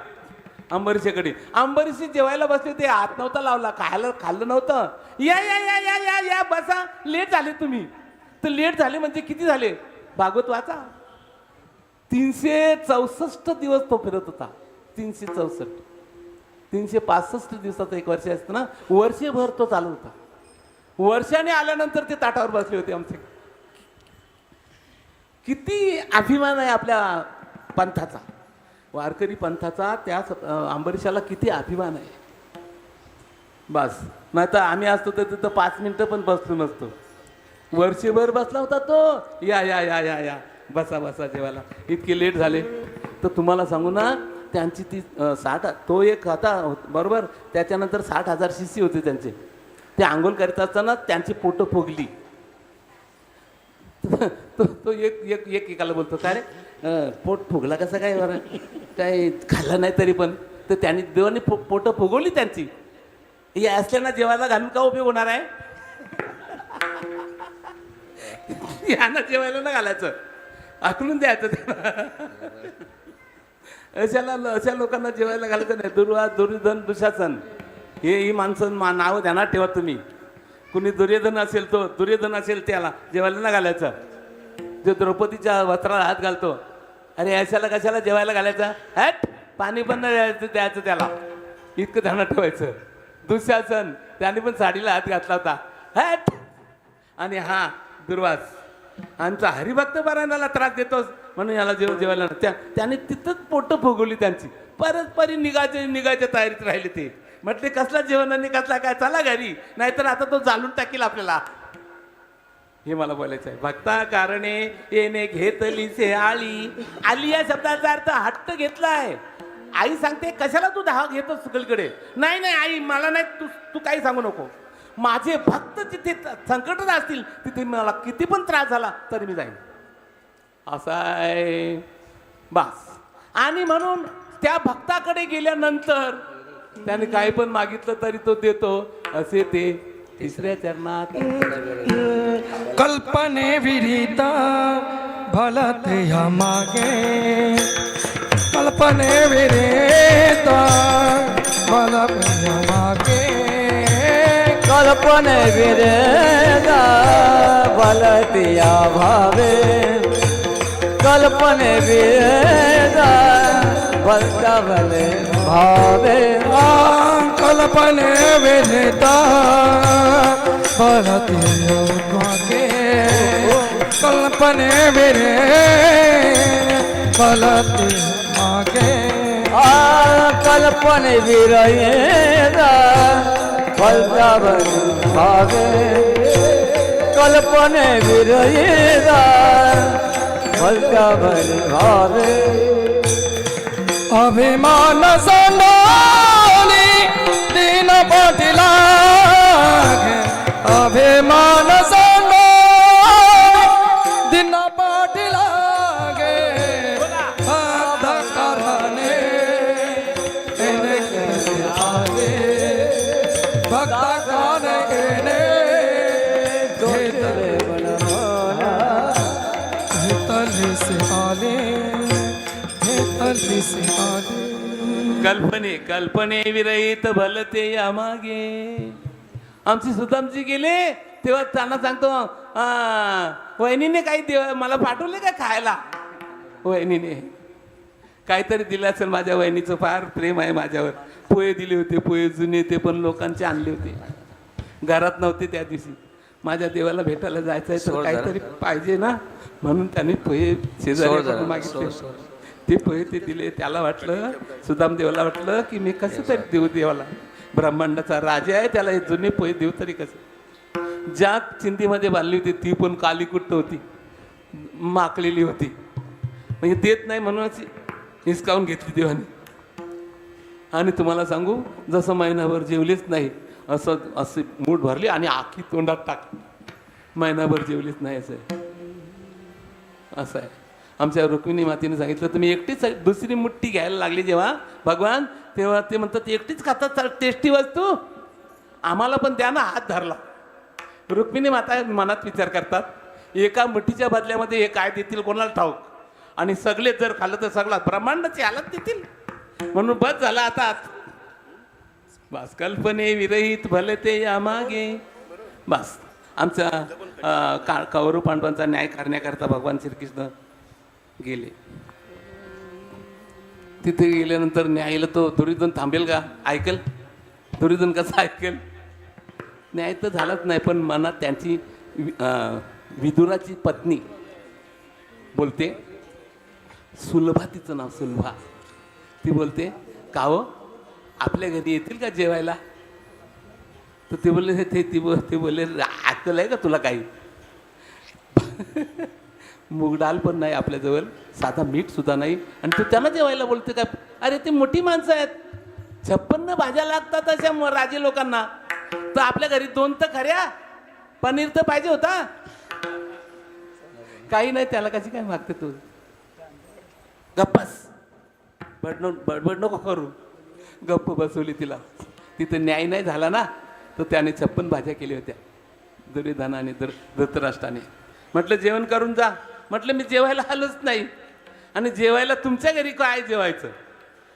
अंबरीशाकडे. अंबरीशी जेवायला बसले, ते हात नव्हता लावला, खाल्लं नव्हतं. या या या या या या बसा, लेट झाले तुम्ही. तर लेट झाले म्हणजे किती झाले भागवत वाचा. 364 दिवस तो फिरत होता. 364 365 दिवसाचं एक वर्ष असतं ना, वर्षभर तो चालू होता. वर्षाने आल्यानंतर ते ताटावर बसले होते आमचे. किती अभिमान आहे आपल्या पंथाचा, वारकरी पंथाचा. त्या अंबरीशाला किती अभिमान आहे. बस नाही तर आम्ही असतो तर तिथं 5 मिनिटं पण बसलो नसतो. वर्षभर बसला होता तो. या या या या या बसा बसा जेवायला. इतके लेट झाले तर तुम्हाला सांगू ना, त्यांची ती 60, तो एक होता बरोबर, त्याच्यानंतर 60,000 शिष्य होते त्यांचे. ते आंघोळ करीत असताना त्यांची पोटं फुगली. तो एक एकाला बोलतो काय रे पोट फुगला कसं काय, बरं काय खाल्लं नाही तरी पण. तर त्यांनी देवाने पोटं फुगवली त्यांची. या असल्याना जेवायला घालून का उपयोग होणार आहे. यांना जेवायला ना घालायचं, आकलून द्यायचं त्यांना. अशा लोकांना जेवायला घालायचं नाही. दुर्योधन दुशासन ही माणसं नावं ध्यानात ठेवा तुम्ही. कुणी दुर्योधन असेल तो दुर्योधन असेल त्याला जेवायला ना घालायचं. जो द्रौपदीच्या वस्त्राला हात घालतो, अरे अशाला कशाला जेवायला घालायचं, हॅट पाणी पण नाही द्यायचं त्याला, इतकं ध्यानात ठेवायचं. दुःशासन त्याने पण साडीला हात घातला होता, हॅट. आणि हा दुर्वास आमचा हरिभक्त पारायणाला त्रास देतोस म्हणून याला जेवायला त्याने तिथंच पोटं फुगवली त्यांची. परत निघायच्या तयारीत राहिले ते. म्हटले कसला जेवण आणि कसला काय, चला घरी, नाहीतर आता तो जाळून टाकील आपल्याला. हे मला बोलायचं आहे. भक्ता कारणे येणे घेतली से आली. आली या शब्दाचा अर्थ हट्ट घेतलाय. आई सांगते कशाला तू धाव घेतो सगळीकडे. नाही नाही आई मला नाही, तू काही सांगू नको. माझे भक्त जिथे संकटात असतील तिथे मला किती पण त्रास झाला तरी मी जाईन, असं आहे. बस. आणि म्हणून त्या भक्ताकडे गेल्यानंतर त्याने काही पण मागितलं तरी तो देतो, असे ते 3ऱ्या चरणात. कल्पने विरिता भलते या मागे. कल्पने विरिता भलते या मागे. कल्पने विरेदा भलतिया भावे. कल्पने विरेदा भलता भले भावे. कल्पने विरिता भलतिया मागे. कल्पने विरे भलते मागे. कल्पने विरेदा भलता भले भावे. कल्पने विरेदा भलता भले भावे. अभिमान सांडा अभिमान सांगो दिना पाठीला गे भक्त करणे केने केने आले भक्त करणे जोतले बनवना तले से आले तले से आले कल्पने विरहित भलते यामागे. आमची सुदामजी गेले तेव्हा त्यांना सांगतो वहिनीने काही मला पाठवले का खायला. वहिनीने काहीतरी दिलं असेल. माझ्या वहिनीचं फार प्रेम आहे माझ्यावर. पोहे दिले होते, पोहे जुने, ते पण लोकांचे आणले होते. घरात नव्हते त्या दिवशी. माझ्या देवाला भेटायला जायचं आहे तर काहीतरी पाहिजे ना, म्हणून त्यांनी पोहे शेजारी मागितले. ते पोहे ते दिले. त्याला वाटलं, सुदाम देवाला वाटलं की मी कसं तरी देऊ देवाला, ब्रह्मांडाचा राजा आहे, त्याला हे जुने पोहे देऊ तरी कसं. ज्या चिंधीमध्ये बांधली होती ती पण कालीकुट्ट होती, माकलेली होती. म्हणजे देत नाही म्हणूनच हिसकावून घेतली देवाने. आणि तुम्हाला सांगू, जसं महिनाभर जेवलीच नाही असं मूठ भरली आणि आखी तोंडात टाकली. महिनाभर जेवलीच नाही असं आहे. आमच्या रुक्मिणी मातेने सांगितलं तुम्ही एकटीच. दुसरी मुठ्ठी घ्यायला लागली जेव्हा भगवान, तेव्हा ते म्हणतात एकटीच खातात टेस्टी वस्तू, आम्हाला पण द्या ना. हात धरला. रुक्मिणी माता मनात विचार करतात, एका मुठीच्या बदल्यामध्ये हे काय देतील कोणाला ठाऊक, आणि सगळे जर खाल्लं तर सगळा ब्रह्मांडाची हालत देतील. म्हणून बस झाला आता. बस कल्पने विरहित भलते यामागे. बस आमचा कौरव पांडवांचा न्याय करण्याकरता भगवान श्रीकृष्ण गेले. तिथे गेल्यानंतर न्यायला तो दुर्योधन थांबेल का? ऐकेल? दुर्योधन कसं ऐकेल? न्याय तर झालाच नाही, पण मनात त्यांची विदुराची पत्नी बोलते, सुलभा तिचं नाव सुलभा, ती बोलते का हो आपल्या घरी येतील का जेवायला? तर ते बोलले ते बोलले अक्कल आहे का तुला काही? मूग डाळ पण नाही आपल्याजवळ, साधा मीठ सुद्धा नाही, आणि तू त्यांना जेवायला बोलते का? अरे ते मोठी माणसं आहेत, 56 भाज्या लागतात अशा राजे लोकांना, तर आपल्या घरी 2 तर खऱ्या, पनीर तर पाहिजे होता. काही नाही, त्याला कशी काय मागते तू? गप्पस, बडबड नको करू. गप्प बसवली तिला. तिथं न्याय नाही झाला ना, तर त्याने 56 भाज्या केल्या होत्या दुर्योधनाने धृतराष्ट्राने. म्हटलं जेवण करून जा. म्हटलं मी जेवायला आलोच नाही, आणि जेवायला तुमच्या घरी काय जेवायचं?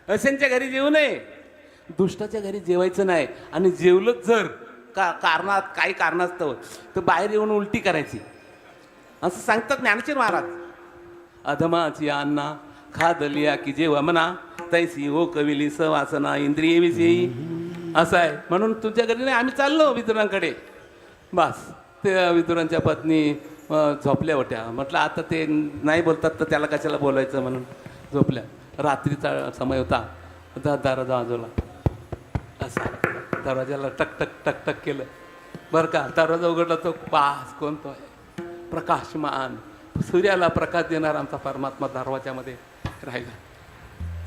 अशांच्या घरी जेवू नये, दुष्टाच्या घरी जेवायचं नाही. आणि जेवलंच जर कारणात काही कारणास्तव तर बाहेर येऊन उलटी करायची, असं सांगतात ज्ञानेश्वर महाराज. अधमाची अन्ना खादलिया की जेव्हा म्हणा तैसी ओ कविली सवासना इंद्रिय विषयी, असं आहे. म्हणून तुमच्या घरी नाही, आम्ही चाललो विदुरांकडे. बस ते विदुरांच्या पत्नी झोपल्या होत्या. म्हटलं आता ते नाही बोलतात तर त्याला कशाला बोलायचं, म्हणून झोपल्या. रात्रीचा समय होता. दरवाजा वाजवला, असा दरवाजाला टक टक टक टक केलं बरं का. दरवाजा उघडला तो पास कोण तो आहे? प्रकाशमान सूर्याला प्रकाश देणारा आमचा परमात्मा दरवाजामध्ये राहिला.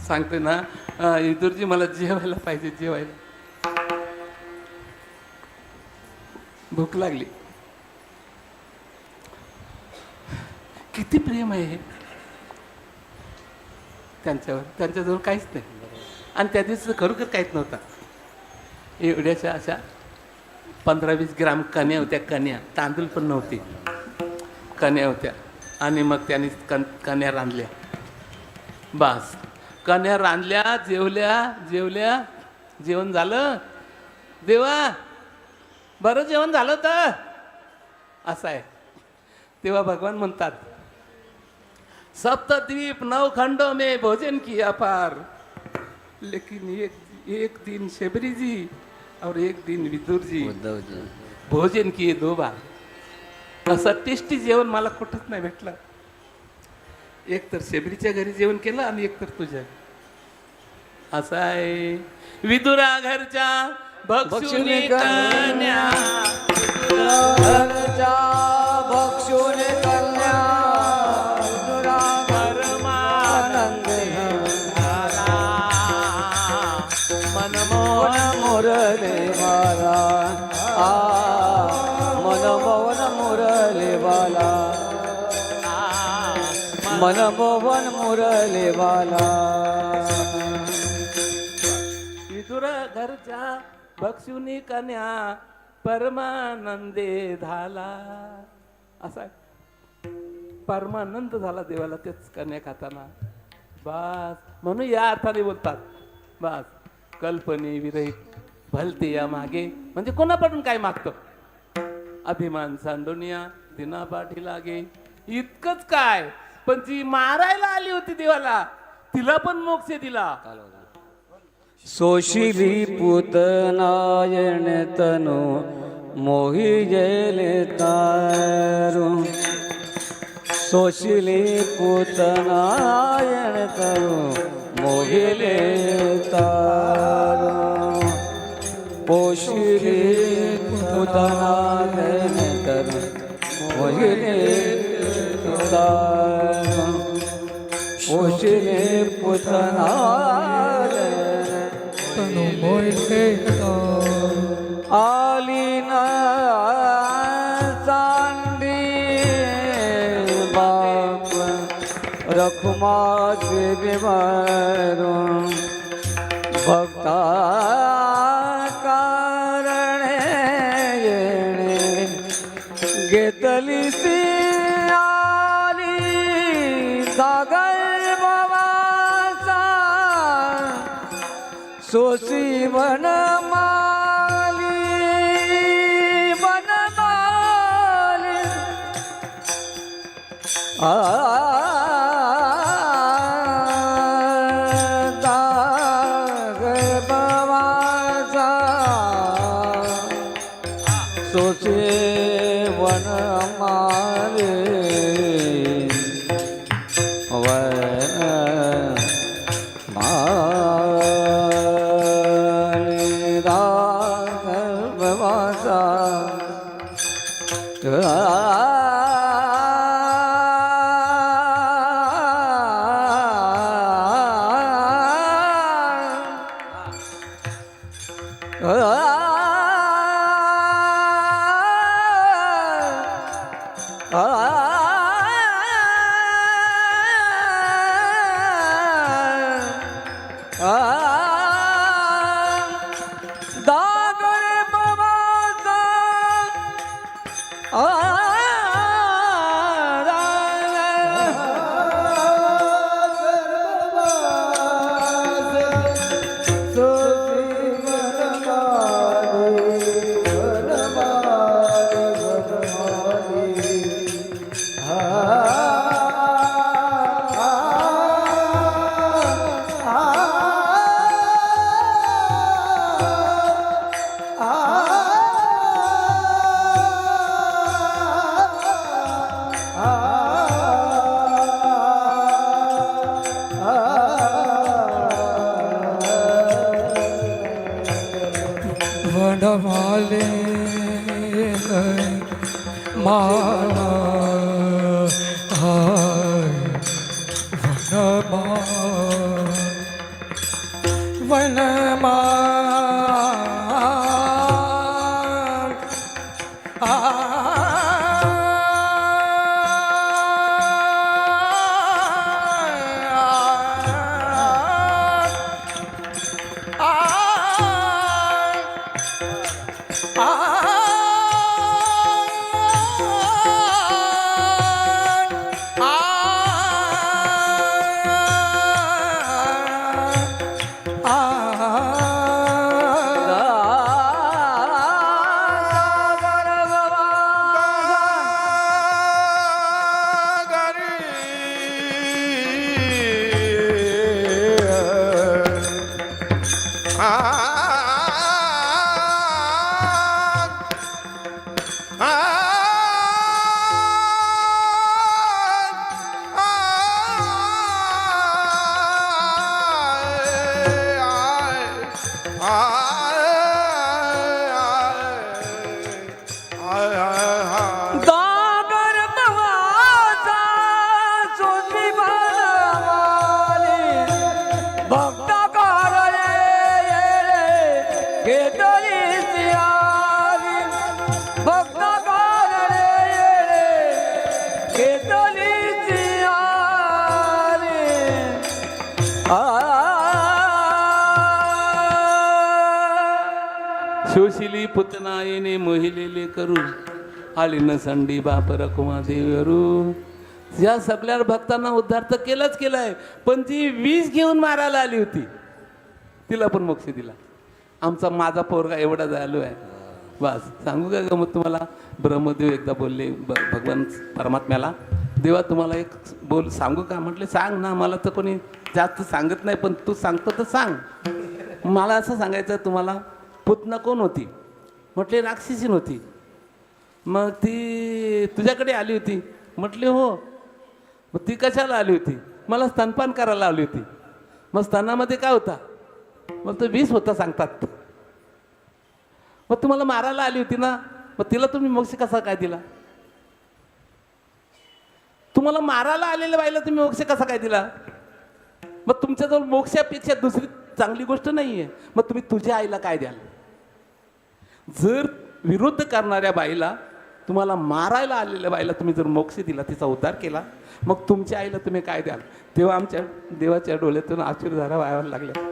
सांगते ना विदुरजी मला जेवायला पाहिजे, जेवायला भूक लागली. किती प्रेम आहे त्यांच्यावर, त्यांच्याजवळ काहीच नाही. आणि त्या दिवशी खरोखर काहीच नव्हता. एवढ्याशा अशा 15-20 ग्राम कण्या होत्या. कण्या, तांदूळ पण नव्हते, कण्या होत्या. आणि मग त्यांनी कण्या रांधल्या. बस कण्या रांधल्या, जेवल्या. जेवण झालं देवा, बरं जेवण झालं तर, असं आहे. तेव्हा भगवान म्हणतात, सप्तद्वीप 9 खंडों में भोजन किया पार, लेकिन एक दिन शबरी जी और एक दिन विदुर जी भोजन किए 2 बार. असं टेस्टी जेवण मला कुठंच नाही भेटलं. एक तर शबरीच्या घरी जेवण केलं आणि एक तर तुझ्या. असं आहे. विदुरा घरच्या भक्षुनी कन्या, घरच्या भक्षुनी कन्या, विदुरा परमानंद घाला, मनमोहन मुरली मारा. मनमोहन मुरलीवाला विदुर घरच्या बक्षुनी कन्या परमानंदे झाला. असा परमानंद झाला देवाला तेच कन्या खाताना. बस म्हणून या अर्थाने बोलतात. बस कल्पने विरहित भलते या मागे म्हणजे कोणापासून काय मागतो. अभिमान सांडोनिया दिना पाठी लागे इतकंच काय, पण ती मारायला आली होती देवाला तिला पण मोक्ष दिला. सोशिली पूतनायण तनु मोही जयले तारू. सोशिली पूतनायण तनु मोहिले तारू. पोशिली पूतनायण तनु मोहिले तारू. पोशिली पूतनायण तनु मोहिले आली ना चांदी बाप रखुमाचे बिमारून भक्ता कारणे येणे घेतली ती आली सागर बाबाचा सोसी वनमाली वनमाली सागर बाबाचा सोसी वनमाली दादर बाबाचा वनमाले माला वनमा होशिली पुतना येणे मोहिलेले करू आली न संडी बाप रखुमा देवरू. या सगळ्या भक्तांना उद्धार तर केलाय, पण ती विष घेऊन मारायला आली होती तिला पण मोक्ष दिला. माझा पोरगा एवढा झालो आहे. बस सांगू का मग तुम्हाला. ब्रह्मदेव एकदा बोलले भगवान परमात्म्याला, देवा तुम्हाला एक बोल सांगू का. म्हटले सांग ना, मला तर कोणी जास्त सांगत नाही, पण तू सांगतो तर सांग. मला असं सांगायचं तुम्हाला, पुतना कोण होती. म्हटले राक्षसीन होती. मग ती तुझ्याकडे आली होती. म्हटले हो. मग ती कशाला आली होती. मला स्तनपान करायला आली होती. मग स्तनामध्ये काय होता. मग तो विष होता सांगतात. मग तुम्हाला मारायला आली होती ना, मग तिला तुम्ही मोक्ष कसा काय दिला. तुम्हाला मारायला आलेल्या बाईला तुम्ही मोक्ष कसा काय दिला. मग तुमच्याजवळ मोक्षापेक्षा दुसरी चांगली गोष्ट नाहीये. मग तुम्ही तुझ्या आईला काय द्याल. जर विरुद्ध करणाऱ्या बाईला, तुम्हाला मारायला आलेल्या बाईला तुम्ही जर मोक्ष दिला, तिचा उद्धार केला, मग तुमच्या आईला तुम्ही काय द्याल. तेव्हा आमच्या देवाच्या डोळ्यातून आशीर्वाद व्हायला लागल्या.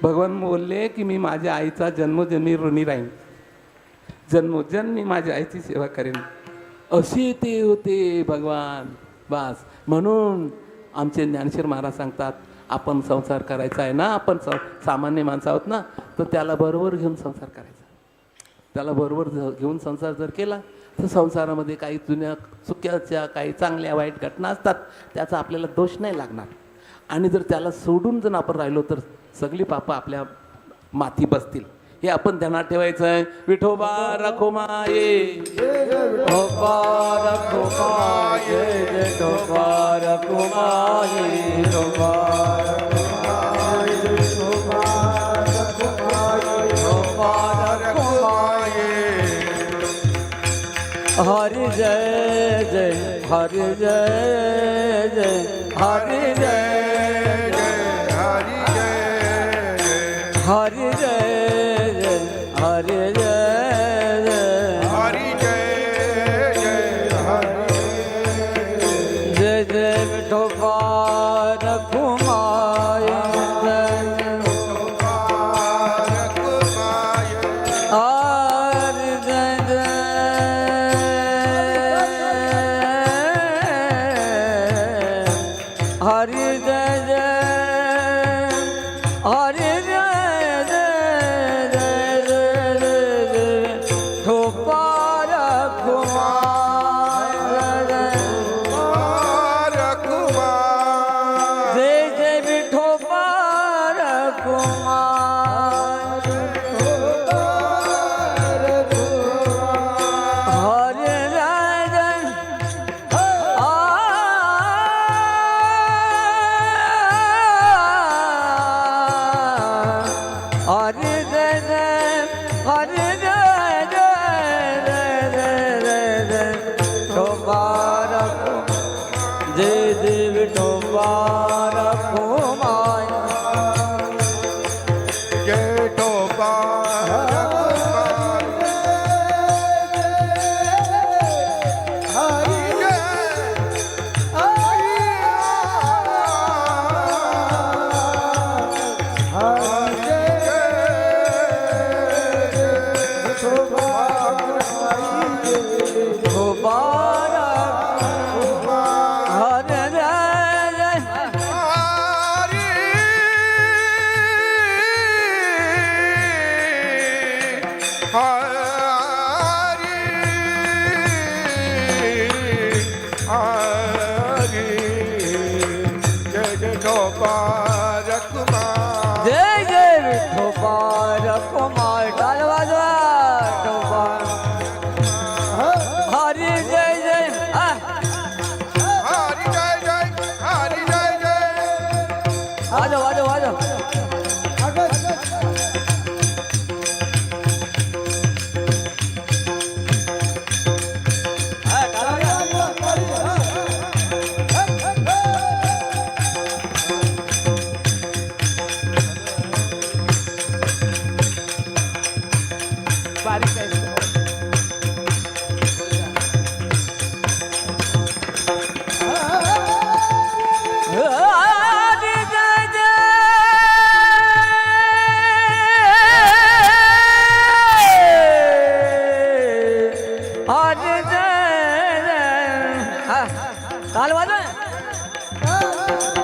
भगवान बोलले की मी माझ्या आईचा जन्मोजन्मी ऋणी राहीन, जन्मोजन्मी माझ्या आईची सेवा करेन. असे ते होते भगवान. बस म्हणून आमचे ज्ञानेश्वर महाराज सांगतात, आपण संसार करायचा आहे ना, आपण सामान्य माणसं आहोत ना, तर त्याला बरोबर घेऊन संसार करायचा. त्याला बरोबर घेऊन संसार जर केला तर संसारामध्ये काही जुन्या चुक्याच्या काही चांगल्या वाईट घटना असतात, त्याचा आपल्याला दोष नाही लागणार. आणि जर त्याला सोडून जर आपण राहिलो तर सगळी पापं आपल्या माथी बसतील. हे आपण ध्यानात ठेवायचं आहे. विठोबा रखुमाये, विठोबा रखुमाये, विठोबा रखुमाये, विठोबा रखुमाये, विठोबा रखुमाये. हरि जय जय, हरि जय जय, हरि जय जय, हरि जय जय, हरि जय जय, हरि जय जय, हरि जय जय. विठोबा रखुमाये, हरि जय जय, हरि जय जय, हरि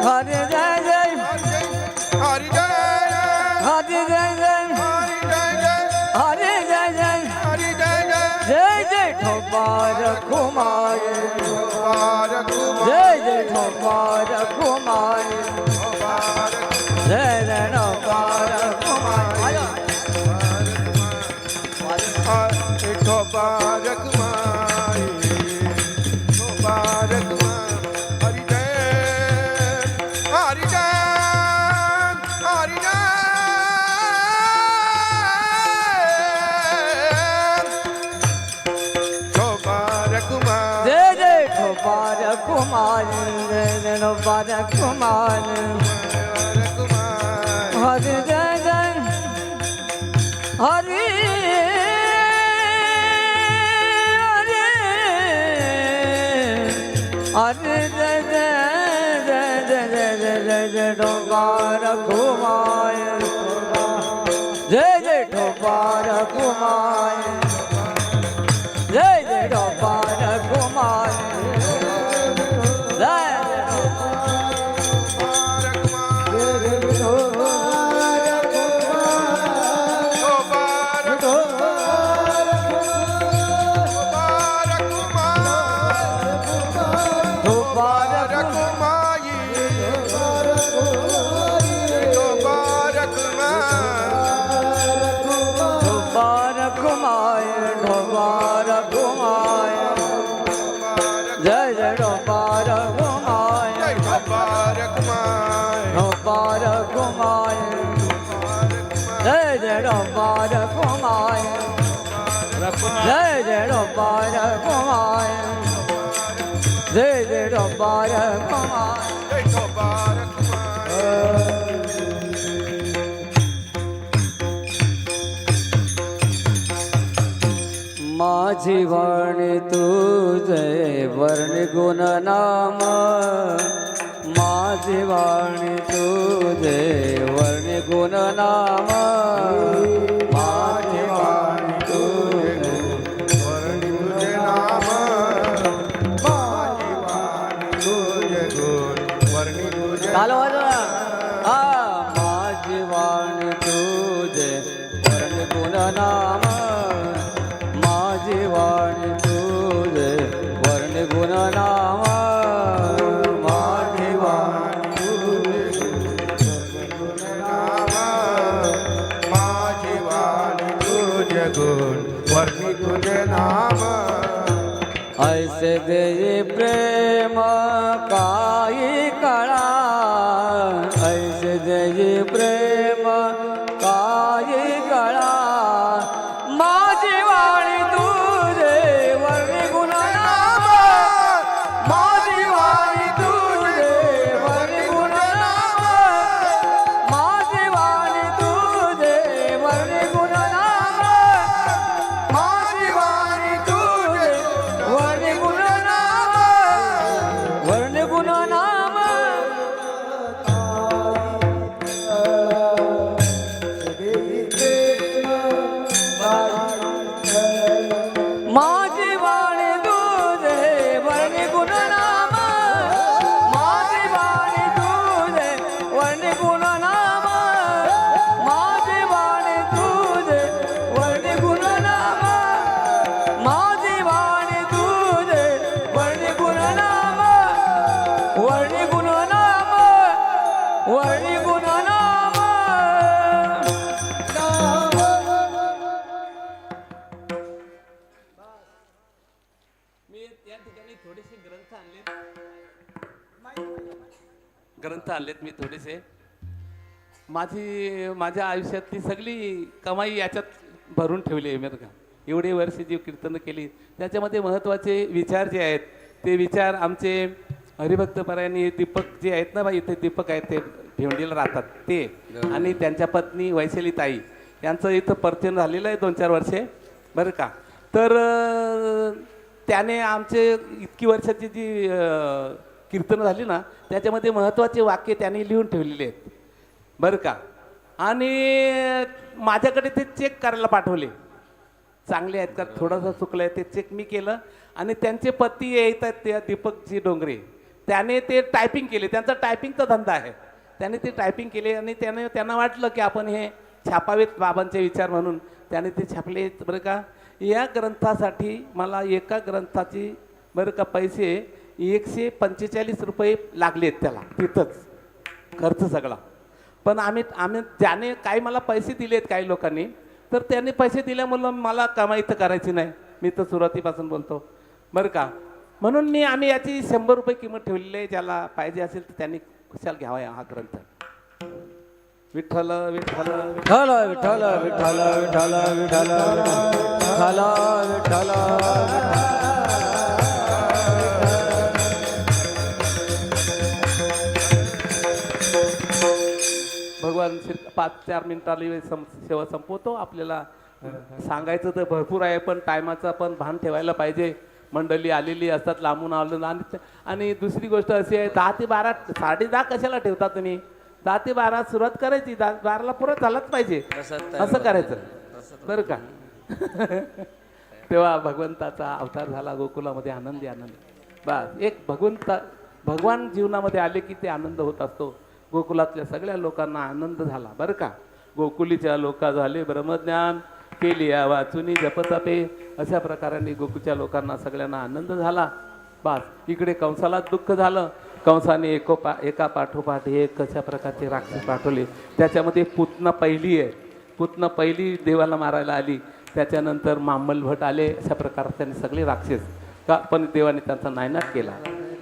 हरी जय जय हरी जय हरी जय जय हरी जय जय हरी जय जय हरी जय जय जय जय ठोपार कुमार मुबारक जय जय ठोपार कुमार जय जय ठोपार कुमार मुबारक माई मुबारक माई हरी जय हरी जय हरी जय मुबारक माई जय जय ठोपार कुमार जय जय ठोपार कुमार मुबारक माई हरि जय जय हरि हरि जय जय जय जय जय जय जय जय ठोपार कुमार जय जय ठोपार कुमार जय जय ठोपार कुमार जय ढोबार कुमार ढोबार कुमार जय जय ढोबार कुमार ढोबार कुमार जय जय ढोबार कुमार जय जय ढोबार कुमार जय जय ढोबार कुमार माझी वाणी तुझे वर्ण गुण नाम माझी वाणी तुझे वर्ण गुण नाम माझी वाणी तुझे तुझे नाम माझी वाणी तुझे गुण वर्णी तुझे चालू वाजवा हा माझी वाणी तुझे वर्ण गुण नाम माझी वाणी तुझे वर्ण गुण नाम माझी वाणी नाम माझी वाणी तुझे गुण वर्णी तुझे नाम ऐसे दे प्रेम काही कळा ऐसे दे प्रेम काही कळा माझी वाणी तुझे वर्णी गुण नाम माझी वाणी तुझे वर्णी गुण नाम माझी वाणी तुझे वर्णी गुण नाम माझी वाणी तुझे वर्णी गुण नाम वर्णी गुण नाम माझी वाणी तुझे वर्णी गुण नाम माझी वाणी तुझे वर्णी गुण नाम माझी वाणी तुझे वर्णी गुण नाम माझी वाणी तुझे वर्णी गुण नाम वर्णी गुण नाम वर्णी गुण नाम मी या ठिकाणी थोडेसे ग्रंथ आणलेत मी थोडेसे माझ्या आयुष्यातली सगळी कमाई याच्यात भरून ठेवली आहे बरं का. एवढी वर्षे जी कीर्तनं केली त्याच्यामध्ये महत्त्वाचे विचार जे आहेत ते विचार आमचे हरिभक्तपरायणी दीपक जे आहेत ना बाई इथे दीपक आहेत ते भिवंडीला राहतात ते आणि त्यांच्या पत्नी वैशाली ताई यांचं इथं परिचय झालेलं आहे 2-4 वर्षे बरं का. तर त्याने आमचे इतकी वर्षाची जी कीर्तन झाली ना त्याच्यामध्ये महत्त्वाचे वाक्य त्यांनी लिहून ठेवलेले आहेत बरं का. आणि माझ्याकडे ते चेक करायला पाठवले चांगले आहेत का थोडंसं चुकलं आहे ते चेक मी केलं आणि त्यांचे पती येत आहेत त्या दीपकजी डोंगरे त्याने ते टायपिंग केले, त्यांचा टायपिंगचा धंदा आहे. त्याने ते टायपिंग केले आणि त्यांना वाटलं की आपण हे छापावेत बाबांचे विचार म्हणून त्याने ते छापले. बरं का, या ग्रंथासाठी मला एका ग्रंथाची बरं का पैसे 145 रुपये लागलेत त्याला, तिथंच खर्च सगळा. पण आम्ही ज्याने काही मला पैसे दिलेत काही लोकांनी, तर त्यांनी पैसे दिल्यामुळं मला कमाई तर करायची नाही. मी तर सुरुवातीपासून बोलतो बरं का. म्हणून आम्ही याची 100 रुपये किंमत ठेवलेली आहे. ज्याला पाहिजे असेल तर त्यांनी कशाला घ्यावा हा ग्रंथ. विठ्ठल विठ्ठल विठ्ठल विठ्ठल विठ्ठल विठ्ठल विठ्ठल विठ्ठल विठ्ठल. भगवान 5-4 मिनिटाला सेवा संपवतो. आपल्याला सांगायचं तर भरपूर आहे, पण टायमाचं पण भान ठेवायला पाहिजे. मंडळी आलेली असतात लांबून आलं. आणि दुसरी गोष्ट अशी आहे, 10 ते 12 10:30 कशाला ठेवता तुम्ही? 10 ते 12 सुरुवात करायची, 12ला पुरं झालाच पाहिजे असं करायचं बरं का. तेव्हा भगवंताचा अवतार झाला गोकुलामध्ये, आनंदी आनंद. बस एक भगवान जीवनामध्ये आले की ते आनंद होत असतो. गोकुलातल्या सगळ्या लोकांना आनंद झाला बरं का. गोकुलीच्या लोका झाले ब्रह्मज्ञान, केली वाचुनी जपतपे. अशा प्रकाराने गोकुळच्या लोकांना सगळ्यांना आनंद झाला. बस इकडे कंसाला दुःख झालं. कंसाने एका पाठोपाठ एक कशा प्रकारचे राक्षस पाठवले. त्याच्यामध्ये पुतना पहिली आहे. पुतना पहिली देवाला मारायला आली. त्याच्यानंतर मामल भट आले. अशा प्रकारे त्यांनी सगळे राक्षस का, पण देवाने त्यांचा नायनाट केला.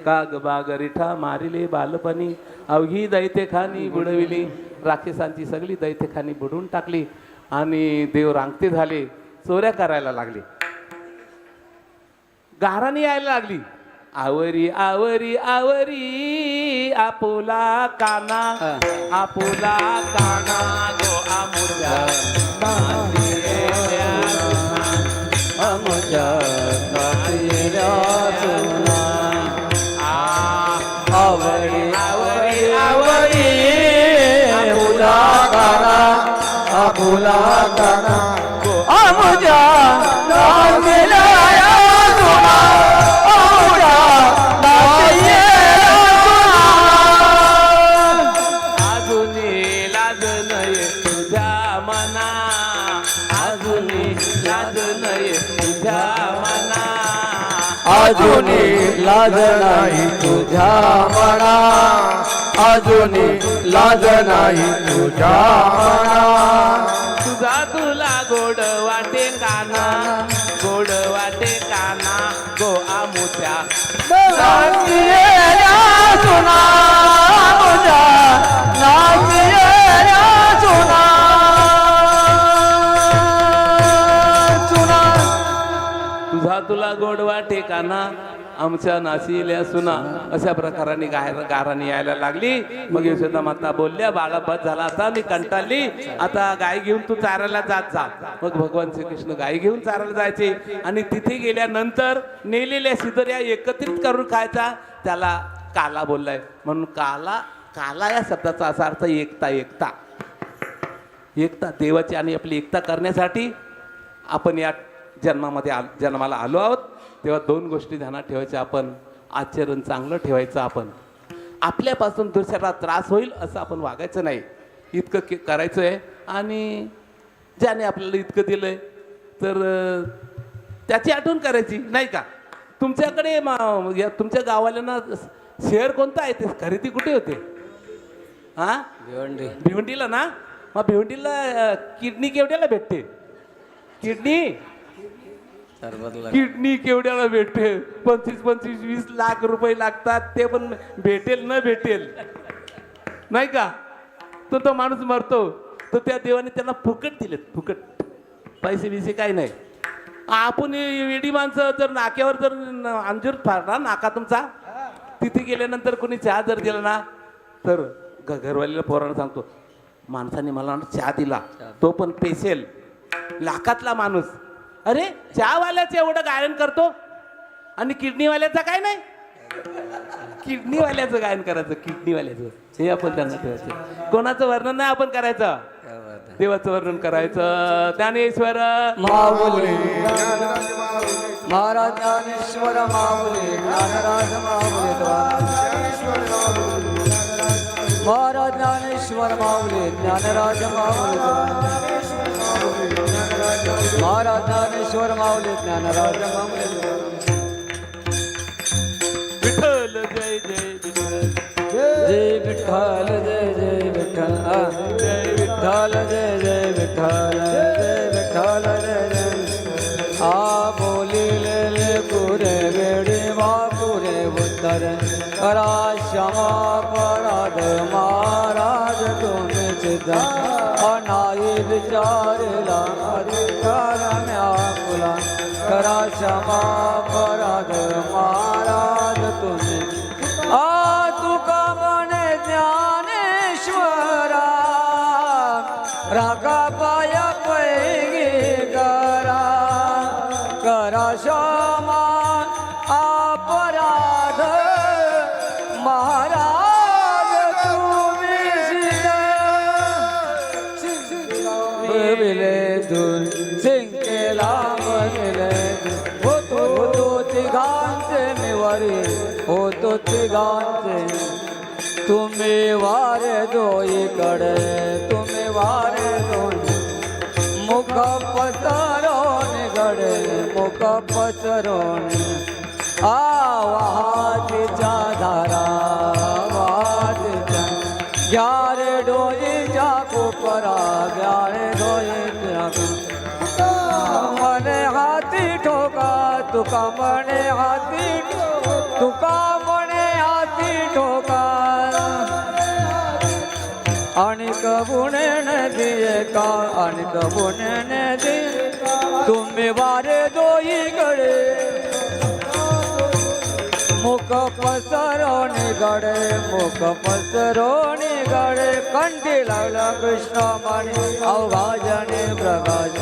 काग बाग रिठा मारिले बालपणी, अवघी दैतेखानी बुडविली. राक्षसांची सगळी दैतेखानी बुडवून टाकली आणि देव रांगते झाले. चोऱ्या करायला लागले, गाराणी यायला लागली. आवरी आवरी आवरी आपुला काना, आपुला काना गो आमुच्या आमुच्या नातीला सुना. आवरी आवरी आवरी आपुला काना, आपुला काना गो आमुच्या नातीला सुना. अजूनी लाज नये तुझ्या मना, अजूनी लाज नये तुझ्या मना, अजूनी लाज नाही तुझ्या मना, अजूनी लाज नाही तुझ्या मना. तुझा तुला गोड वाटे काना, गोड वाटे काना गो आमुच्या नाचलेल्या सुना, मुझ्या नाचलेल्या सुना. सुना तुझा तुला गोड वाटे काना आमच्या नाशिल्या सुना. अशा प्रकाराने गाराने यायला लागली. मग यशोदा माता बोलल्या, बाळा बस झाला, आता मी कंटाळली, आता गाय घेऊन तू चारायला जात जा. मग भगवान श्रीकृष्ण गाय घेऊन चारायला जायचे आणि तिथे गेल्यानंतर नेलेल्या शिदर्या एकत्रित करून खायचा. त्याला काला बोललाय. म्हणून काला या शब्दाचा असा अर्थ एकता. एकता एकता देवाची आणि आपली एकता करण्यासाठी आपण या जन्माला आलो आहोत. तेव्हा 2 गोष्टी ध्यानात ठेवायच्या. आपण आचरण चांगलं ठेवायचं. आपण आपल्यापासून दुसऱ्याला त्रास होईल असं आपण वागायचं नाही. इतकं करायचं आहे. आणि ज्याने आपल्याला इतकं दिलं आहे तर त्याची आठवण करायची नाही का. तुमच्याकडे तुमच्या गावाल्यांना शहर कोणतं आहे, ते खरेदी कुठे होते? हां, भिवंडीला ना. मग भिवंडीला किडनी केवढ्याला भेटते? किडनी केवढ्याला भेटते? 25-20 लाख रुपये लागतात. ते पण भेटेल न भेटेल नाही का. तो माणूस मरतो तर त्या देवाने त्यांना फुकट दिलेत. फुकट, पैसे बिसे काही नाही. आपण वेडी माणसं जर नाक्यावर जर अंजूर फाडला नाका तुमचा, तिथे गेल्यानंतर कोणी चहा जर दिला ना तर घरवालीला पोरांना सांगतो, माणसाने मला चहा दिला, तो पण पेशल लाखातला माणूस. अरे चहावाल्याचं एवढं गायन करतो आणि किडनीवाल्याचं काय नाही. किडनीवाल्याचं गायन करायचं, किडनीवाल्याचं हे आपण त्यांना ठेवायचं. कोणाचं वर्णन नाही आपण करायचं, देवाचं वर्णन करायचं. ज्ञानेश्वर माऊली महाराज ज्ञानेश्वर माऊली ज्ञानराज माऊली महाराज ज्ञानेश्वर माऊली ज्ञानराज माऊली महाराज ज्ञानेश्वर माऊली ज्ञानराज माऊली विठ्ठल जय जय विठ्ठल जय विठ्ठल जय जय विठ्ठल जय विठ्ठल जय जय विठ्ठल जय विठ्ठल जय जय आ बोलिले कुरे वेडी मा कुरे उत्तर करा क्षमा पराध महाराज तुम्ही चिता अनाई विचारला अधिकार म्याकुला करा क्षमा पराध महाराज तुम्ही आ तुका म्हणे ज्ञानेश्वरा रागा पाया पैगी करा करा क्षमा अपराध महाराज तुम्ही विले दूर सिंकेला बनिले होतो तिघांचे निवारी होतो तिघांचे तुम्ही वारे दोईकडे तुम्ही वारे दोन मुख पसरून गडे मुख पसरून आवाजीच्या धारा वाजीच्या ग्यारे डोईच्या कोपरा ग्यारे डोईच्या मने हाती ठोका तुका मने हाती तुका मने हाती ठोका आणि कबुणे नदी का आणि कबुणे नदी तुम्ही वारे दोई गडे मुख पसरोनी गडे मुख पसरोनी गडे कंठी लागला कृष्ण माने अवघाजने प्रकाश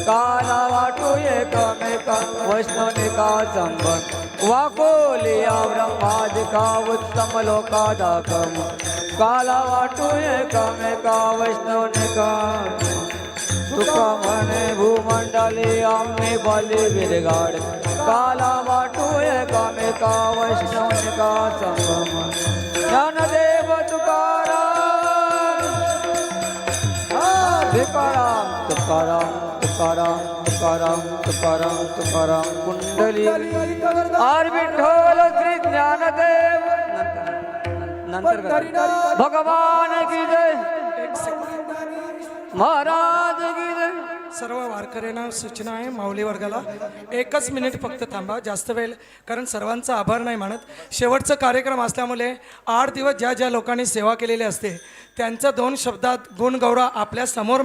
काला वाटू एकमेका वैष्णवनिका संबंध वाकोलिया ब्रह्मादिका उत्तम लोका दाखम काला वाटू एकमेका वैष्णवनिका तुका म्हणे भूमंडली आम्ही बली बिरगाड काला वाटू एकमेका वैष्णवनिका संगम ज्ञानदेव तुकाराम तुकाराम तुकाराम तुकाराम तुकाराम तुकाराम तुकाराम कुंडली आर विठ्ठल श्री ज्ञानदेव नंतर भगवान की जय महाराज की जय सर्व वारकऱ्यांना सूचना आहे माऊली वर्गाला 1 मिनिट फक्त थांबा जास्त वेळ कारण सर्वांचा आभार नाही मानत शेवटचा कार्यक्रम असल्यामुळे 8 दिवस ज्या ज्या लोकांनी सेवा केलेली असते त्यांचं 2 शब्दात गुणगौरव आपल्या समोर